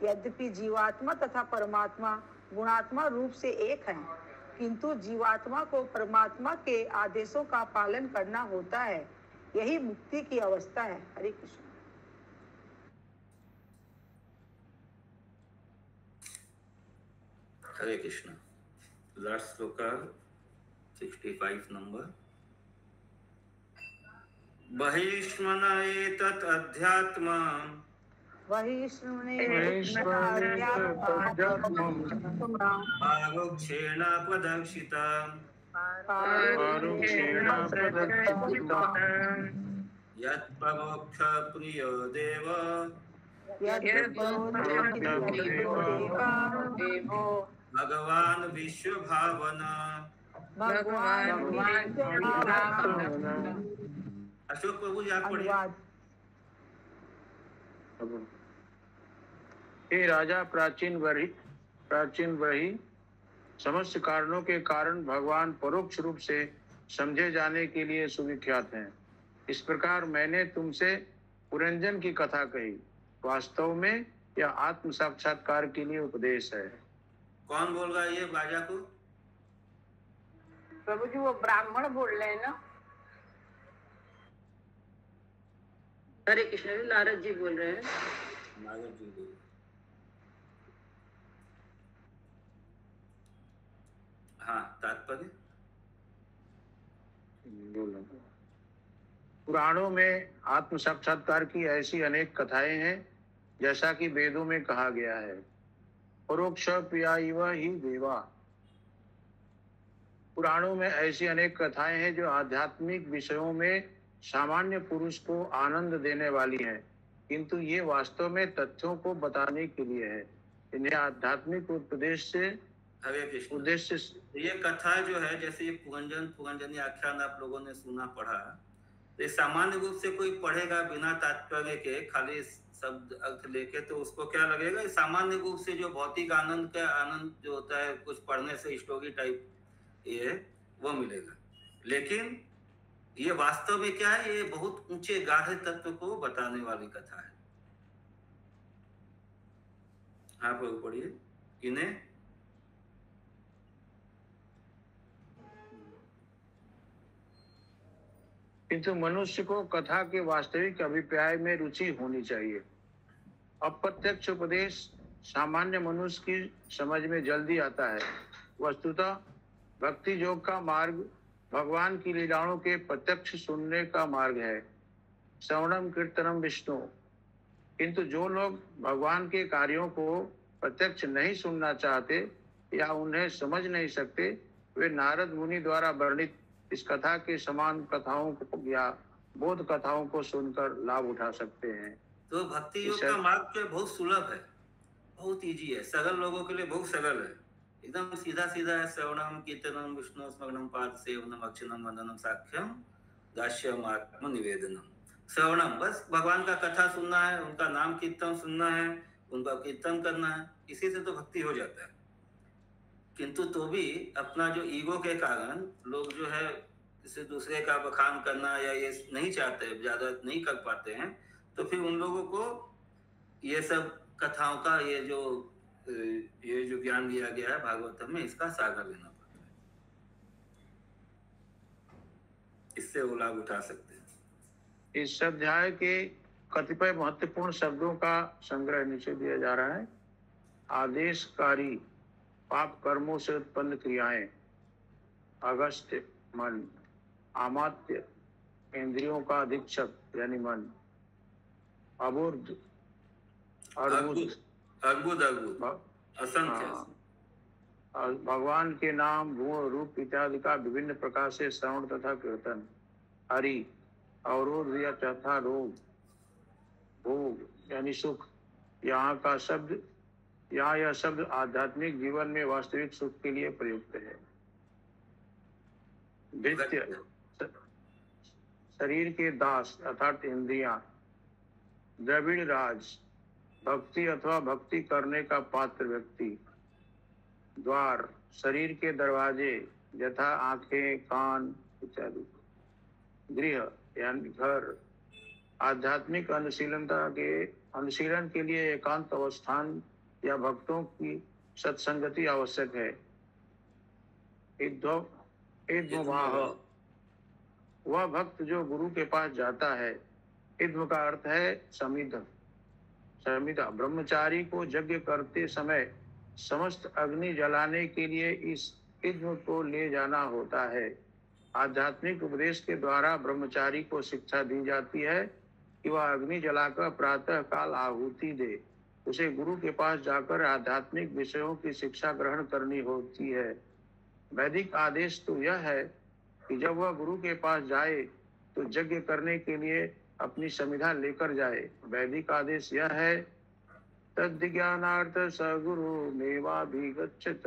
यद्यपि जीवात्मा तथा परमात्मा गुणात्मा रूप से एक हैं, किंतु जीवात्मा को परमात्मा के आदेशों का पालन करना होता है। यही मुक्ति की अवस्था है। हरे कृष्ण। हरे कृष्ण। लास्ट श्लोक 65 नंबर। बहिष्मन एतत् अध्यात्म पारोक्षेण प्रदर्शितम् यत् परोक्ष प्रियो देव भगवान विश्व भावना। अशोक प्रभु जी आप पढ़िए। हे राजा, प्राचीन वही समस्त कारणों के कारण भगवान परोक्ष रूप से समझे जाने के लिए सुविख्यात हैं। इस प्रकार मैंने तुमसे पुरंजन की कथा कही। वास्तव में यह आत्म साक्षात्कार के लिए उपदेश है। कौन बोल रहा है ये राजा को? प्रभु जी वो ब्राह्मण बोल रहे हैं ना। हरे कृष्ण, नारद जी बोल रहे हैं। नारद जी बोल। हाँ, तात्पर्य पुराणों में आत्म साक्षात्कार की ऐसी अनेक कथाएं हैं, जैसा कि वेदों में कहा गया है, परोक्ष प्रिया ही देवा। पुराणों में ऐसी अनेक कथाएं हैं जो आध्यात्मिक विषयों में सामान्य पुरुष को आनंद देने वाली हैं, किंतु ये वास्तव में तथ्यों को बताने के लिए है। इन्हें आध्यात्मिक उपदेश से हरे कृष्ण उद्देश्य ये कथा जो है, जैसे ये पुरंजनी आख्यान आप लोगों ने सुना पढ़ा, तो सामान्य रूप से कोई पढ़ेगा बिना तात्पर्य के, खाली शब्द अर्थ लेके, तो उसको क्या लगेगा, सामान्य रूप से जो भौतिक आनंद का आनंद जो होता है कुछ पढ़ने से स्टोरी टाइप ये वो मिलेगा। लेकिन ये वास्तव में क्या है, ये बहुत ऊंचे गाढ़े तत्व को बताने वाली कथा है। हाँ प्रभु पढ़िए इन्हें। किंतु मनुष्य को कथा के वास्तविक अभिप्राय में रुचि होनी चाहिए। अप्रत्यक्ष उपदेश सामान्य मनुष्य की समझ में जल्दी आता है। वस्तुतः भक्ति योग का मार्ग भगवान की लीलाओं के प्रत्यक्ष सुनने का मार्ग है, श्रवणम कीर्तनम विष्णु। किंतु जो लोग भगवान के कार्यों को प्रत्यक्ष नहीं सुनना चाहते या उन्हें समझ नहीं सकते, वे नारद मुनि द्वारा वर्णित इस कथा के समान कथाओं को या बोध कथाओं को सुनकर लाभ उठा सकते हैं। तो भक्ति योग का मार्ग तो बहुत सुलभ है, बहुत इजी है, सरल लोगों के लिए बहुत सरल है, एकदम सीधा सीधा है। श्रवणम कीर्तनम विष्णु स्मरणम पाद सेवनम अक्षनम वंदनम साक्ष्यम दास्यम आत्म निवेदनम। श्रवणम बस भगवान का कथा सुनना है, उनका नाम कीर्तन सुनना है, उनका कीर्तन करना है, इसी से तो भक्ति हो जाता है। किंतु तो भी अपना जो ईगो के कारण लोग जो है इसे दूसरे का बखान करना या ये नहीं चाहते, ज्यादा नहीं कर पाते हैं, तो फिर उन लोगों को ये सब कथाओं का ये जो ज्ञान दिया गया है भागवतम में, इसका सागर लेना पड़ता है, इससे वो लाभ उठा सकते हैं। इस अध्याय के कतिपय महत्वपूर्ण शब्दों का संग्रह नीचे दिया जा रहा है। आदेशकारी पाप कर्मों से उत्पन्न क्रियाएं, अगस्त्य मन, आमात्य इंद्रियों का अधीक्षक यानी मन, अबुर्ध अर्बुद असंख्य, भगवान के नाम गुण रूप इत्यादि का विभिन्न प्रकार से श्रवण तथा कीर्तन, हरि, अवरोध या चौथा रोग, भोग यानी सुख। यहाँ यह शब्द आध्यात्मिक जीवन में वास्तविक सुख के लिए प्रयुक्त है। भृत्य शरीर के दास अर्थात इंद्रियां, द्रविड़ राज भक्ति अथवा भक्ति करने का पात्र व्यक्ति, द्वार शरीर के दरवाजे यथा आंखें कान इत्यादि, गृह यानी घर, आध्यात्मिक अनुशीलन के लिए एकांत अवस्थान या भक्तों की सत्संगति आवश्यक है। वह भक्त जो गुरु के पास जाता है। इद्म का अर्थ है समिधा। ब्रह्मचारी को यज्ञ करते समय समस्त अग्नि जलाने के लिए इस इद्म को ले जाना होता है। आध्यात्मिक उपदेश के द्वारा ब्रह्मचारी को शिक्षा दी जाती है कि वह अग्नि जलाकर प्रातः काल आहुति दे। उसे गुरु के पास जाकर आध्यात्मिक विषयों की शिक्षा ग्रहण करनी होती है। वैदिक आदेश तो यह है कि जब वह गुरु के पास जाए तो यज्ञ करने के लिए अपनी समिधा लेकर जाए। वैदिक आदेश यह है, तद्ज्ञानार्थ सगुरु मेवाभिगच्छत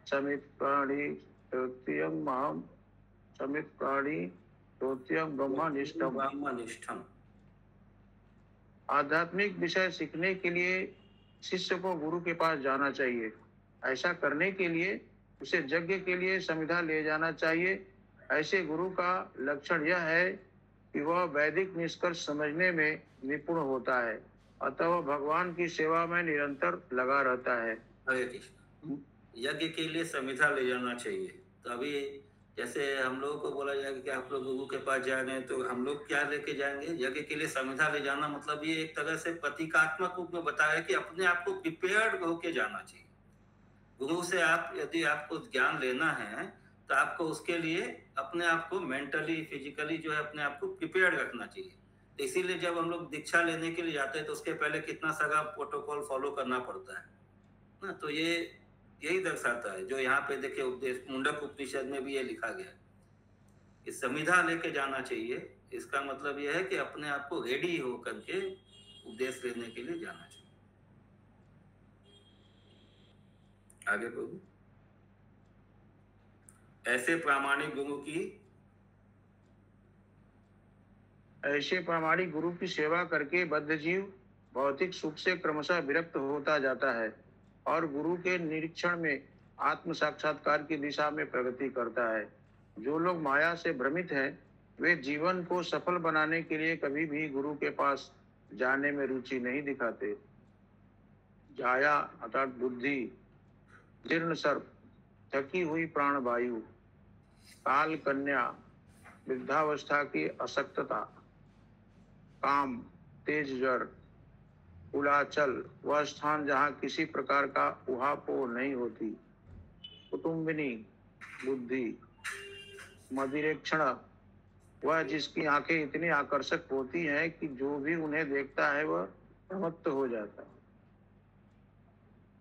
समित प्राणी तृतीयं माम समित प्राणी तृतीयं ब्रह्मनिष्ठम। आध्यात्मिक विषय सीखने के लिए शिष्य को गुरु के पास जाना चाहिए। ऐसा करने के लिए उसे यज्ञ के लिए समिधा ले जाना चाहिए। ऐसे गुरु का लक्षण यह है कि वह वैदिक निष्कर्ष समझने में निपुण होता है, अतः वह भगवान की सेवा में निरंतर लगा रहता है। हरे कृष्ण। यज्ञ के लिए समिधा ले जाना चाहिए। तो अभी जैसे हम लोगों को बोला जाएगा कि आप लोग गुरु के पास जा रहे हैं, तो हम लोग क्या लेके जाएंगे? यज्ञ के लिए समिधा ले जाना मतलब ये एक तरह से प्रतीकात्मक रूप में बताया कि अपने आप को प्रिपेयर्ड होके जाना चाहिए। गुरु से आप यदि आपको ज्ञान लेना है तो आपको उसके लिए अपने आप को मेंटली फिजिकली जो है अपने आप को प्रिपेयर्ड रखना चाहिए। तो इसीलिए जब हम लोग दीक्षा लेने के लिए जाते हैं तो उसके पहले कितना सारा प्रोटोकॉल फॉलो करना पड़ता है ना। तो ये यही दर्शाता है, जो यहाँ पे देखिए उपदेश मुंडक उपनिषद में भी ये लिखा गया है कि संविधा लेके जाना चाहिए। इसका मतलब यह है कि अपने आप को रेडी होकर के उपदेश लेने के लिए जाना चाहिए। आगे प्रभु, ऐसे प्रामाणिक गुरु की सेवा करके बद्ध जीव भौतिक सुख से क्रमशः विरक्त होता जाता है और गुरु के निरीक्षण में आत्म साक्षात्कार की दिशा में प्रगति करता है। जो लोग माया से भ्रमित हैं, वे जीवन को सफल बनाने के लिए कभी भी गुरु के पास जाने में रुचि नहीं दिखाते। जाया अर्थात बुद्धि, जीर्ण सर्प, थकी हुई प्राणवायु, काल कन्या, वृद्धावस्था की अशक्तता, काम, तेज जड़, उलाचल, वह स्थान जहाँ किसी प्रकार का उहापोह नहीं होती, कुटुम्बिनी बुद्धि, मदिरेक्षण, वह जिसकी आंखें इतनी आकर्षक होती हैं कि जो भी उन्हें देखता है वह प्रमत्त हो जाता है,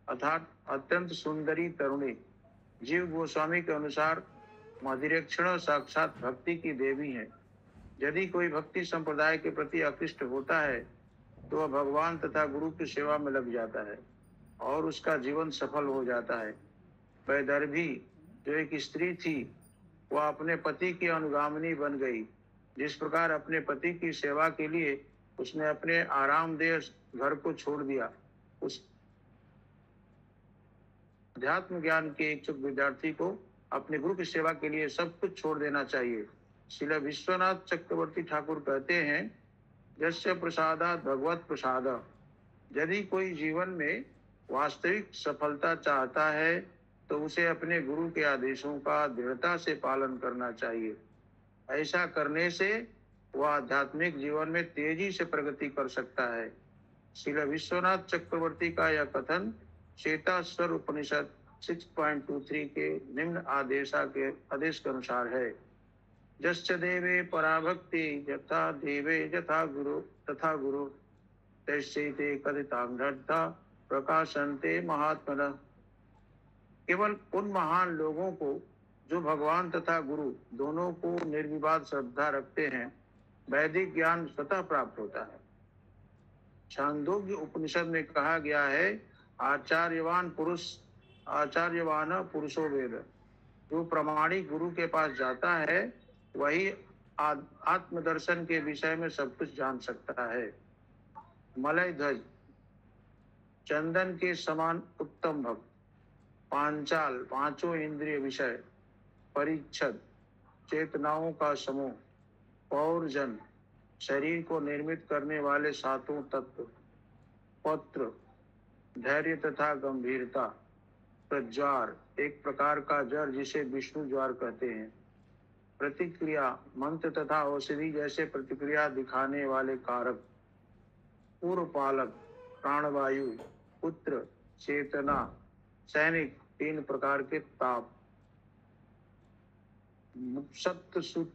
अर्थात अत्यंत सुंदरी तरुणी। जीव गोस्वामी के अनुसार मदिरेक्षण साक्षात भक्ति की देवी है। यदि कोई भक्ति संप्रदाय के प्रति आकृष्ट होता है तो वह भगवान तथा गुरु की सेवा में लग जाता है और उसका जीवन सफल हो जाता है। वैदर्भी जो एक स्त्री थी, वह अपने पति की अनुगामिनी बन गई। जिस प्रकार अपने पति की सेवा के लिए उसने अपने आरामदेह घर को छोड़ दिया, उस अध्यात्म ज्ञान के इच्छुक विद्यार्थी को अपने गुरु की सेवा के लिए सब कुछ छोड़ देना चाहिए। श्रील विश्वनाथ चक्रवर्ती ठाकुर कहते हैं, यस्य प्रसादात् भगवत प्रसाद। यदि कोई जीवन में वास्तविक सफलता चाहता है तो उसे अपने गुरु के आदेशों का दृढ़ता से पालन करना चाहिए। ऐसा करने से वह आध्यात्मिक जीवन में तेजी से प्रगति कर सकता है। श्रील विश्वनाथ चक्रवर्ती का यह कथन श्वेताश्वर उपनिषद 6.23 के निम्न आदेश के अनुसार है। यस्य देवे पराभक्ति यथा देवे यथा गुरु तथा गुरु तस्यैते कथितां धर्ता प्रकाशन्ते महात्मनः। केवल उन महान लोगों को जो भगवान तथा गुरु दोनों को निर्विवाद श्रद्धा रखते हैं, वैदिक ज्ञान स्वतः प्राप्त होता है। छांदोग्य उपनिषद में कहा गया है, आचार्यवान पुरुषो वेद। जो प्रमाणिक गुरु के पास जाता है वही आत्मदर्शन के विषय में सब कुछ जान सकता है। मलय ध्वज, चंदन के समान उत्तम भक्त, पांचाल, पांचों इंद्रिय विषय, परिच्छद, चेतनाओं का समूह, पौरजन, शरीर को निर्मित करने वाले सातों तत्व, पत्र, धैर्य तथा गंभीरता, प्रज्वार, एक प्रकार का जर जिसे विष्णु ज्वार कहते हैं, प्रतिक्रिया, मंत्र तथा औषधि जैसे प्रतिक्रिया दिखाने वाले कारक, पूर्व पालक, प्राणवायु, पुत्र, चेतना, सैनिक, 3 प्रकार के ताप, सप्त सुत,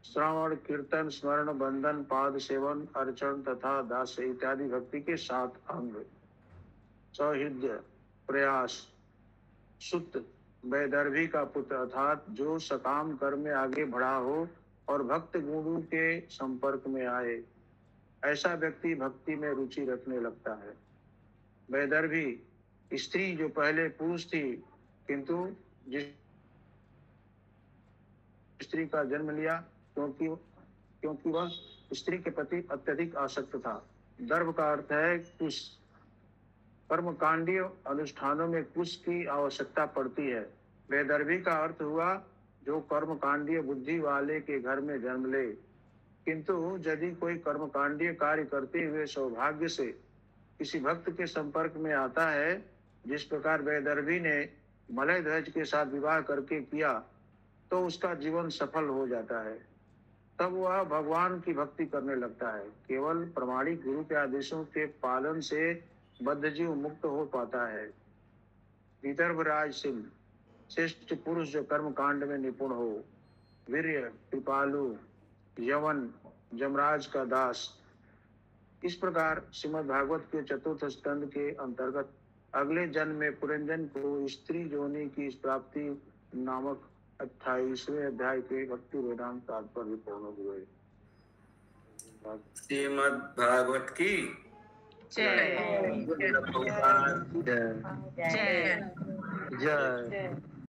श्रवण, कीर्तन, स्मरण, बंधन, पाद सेवन, अर्चन तथा दास इत्यादि भक्ति के 7 अंग, सौहृदय, प्रयास, सुत, वैदर्भी का पुत्र अर्थात जो सकाम कर्म में आगे बढ़ा हो और भक्त गुरु के संपर्क में आए, ऐसा व्यक्ति भक्ति में रुचि रखने लगता है। वैदर्भी स्त्री जो पहले पुरुष थी किंतु जिस स्त्री का जन्म लिया क्योंकि वह स्त्री के प्रति अत्यधिक आसक्त था। दर्भ का अर्थ है कुश। कर्मकांडीय अनुष्ठानों में कुश की आवश्यकता पड़ती है। वैदर्भी का अर्थ हुआ जो कर्मकांडीय बुद्धि वाले के घर में जन्म ले, किंतु यदि कोई कर्मकांडीय कार्य करते हुए सौभाग्य से किसी भक्त के संपर्क में आता है, जिस प्रकार वैदर्भी ने मलय ध्वज के साथ विवाह करके किया, तो उसका जीवन सफल हो जाता है। तब वह भगवान की भक्ति करने लगता है। केवल प्रमाणिक गुरु के आदेशों के पालन से बद्ध जीव मुक्त हो पाता है। विदर्भराज सिंह, श्रेष्ठ पुरुष जो कर्म कांड में निपुण हो, वीर्य, कृपालु, यवन, जमराज का दास। इस प्रकार श्रीमद् भागवत के चतुर्थ स्कंद के अंतर्गत अगले जन्म में पुरंजन को स्त्री योनि की प्राप्ति नामक 28वें अध्याय के भक्ति वेदांत तात्पर्य पूर्ण हुए। श्रीमद् भागवत की जय भगवान जय जय।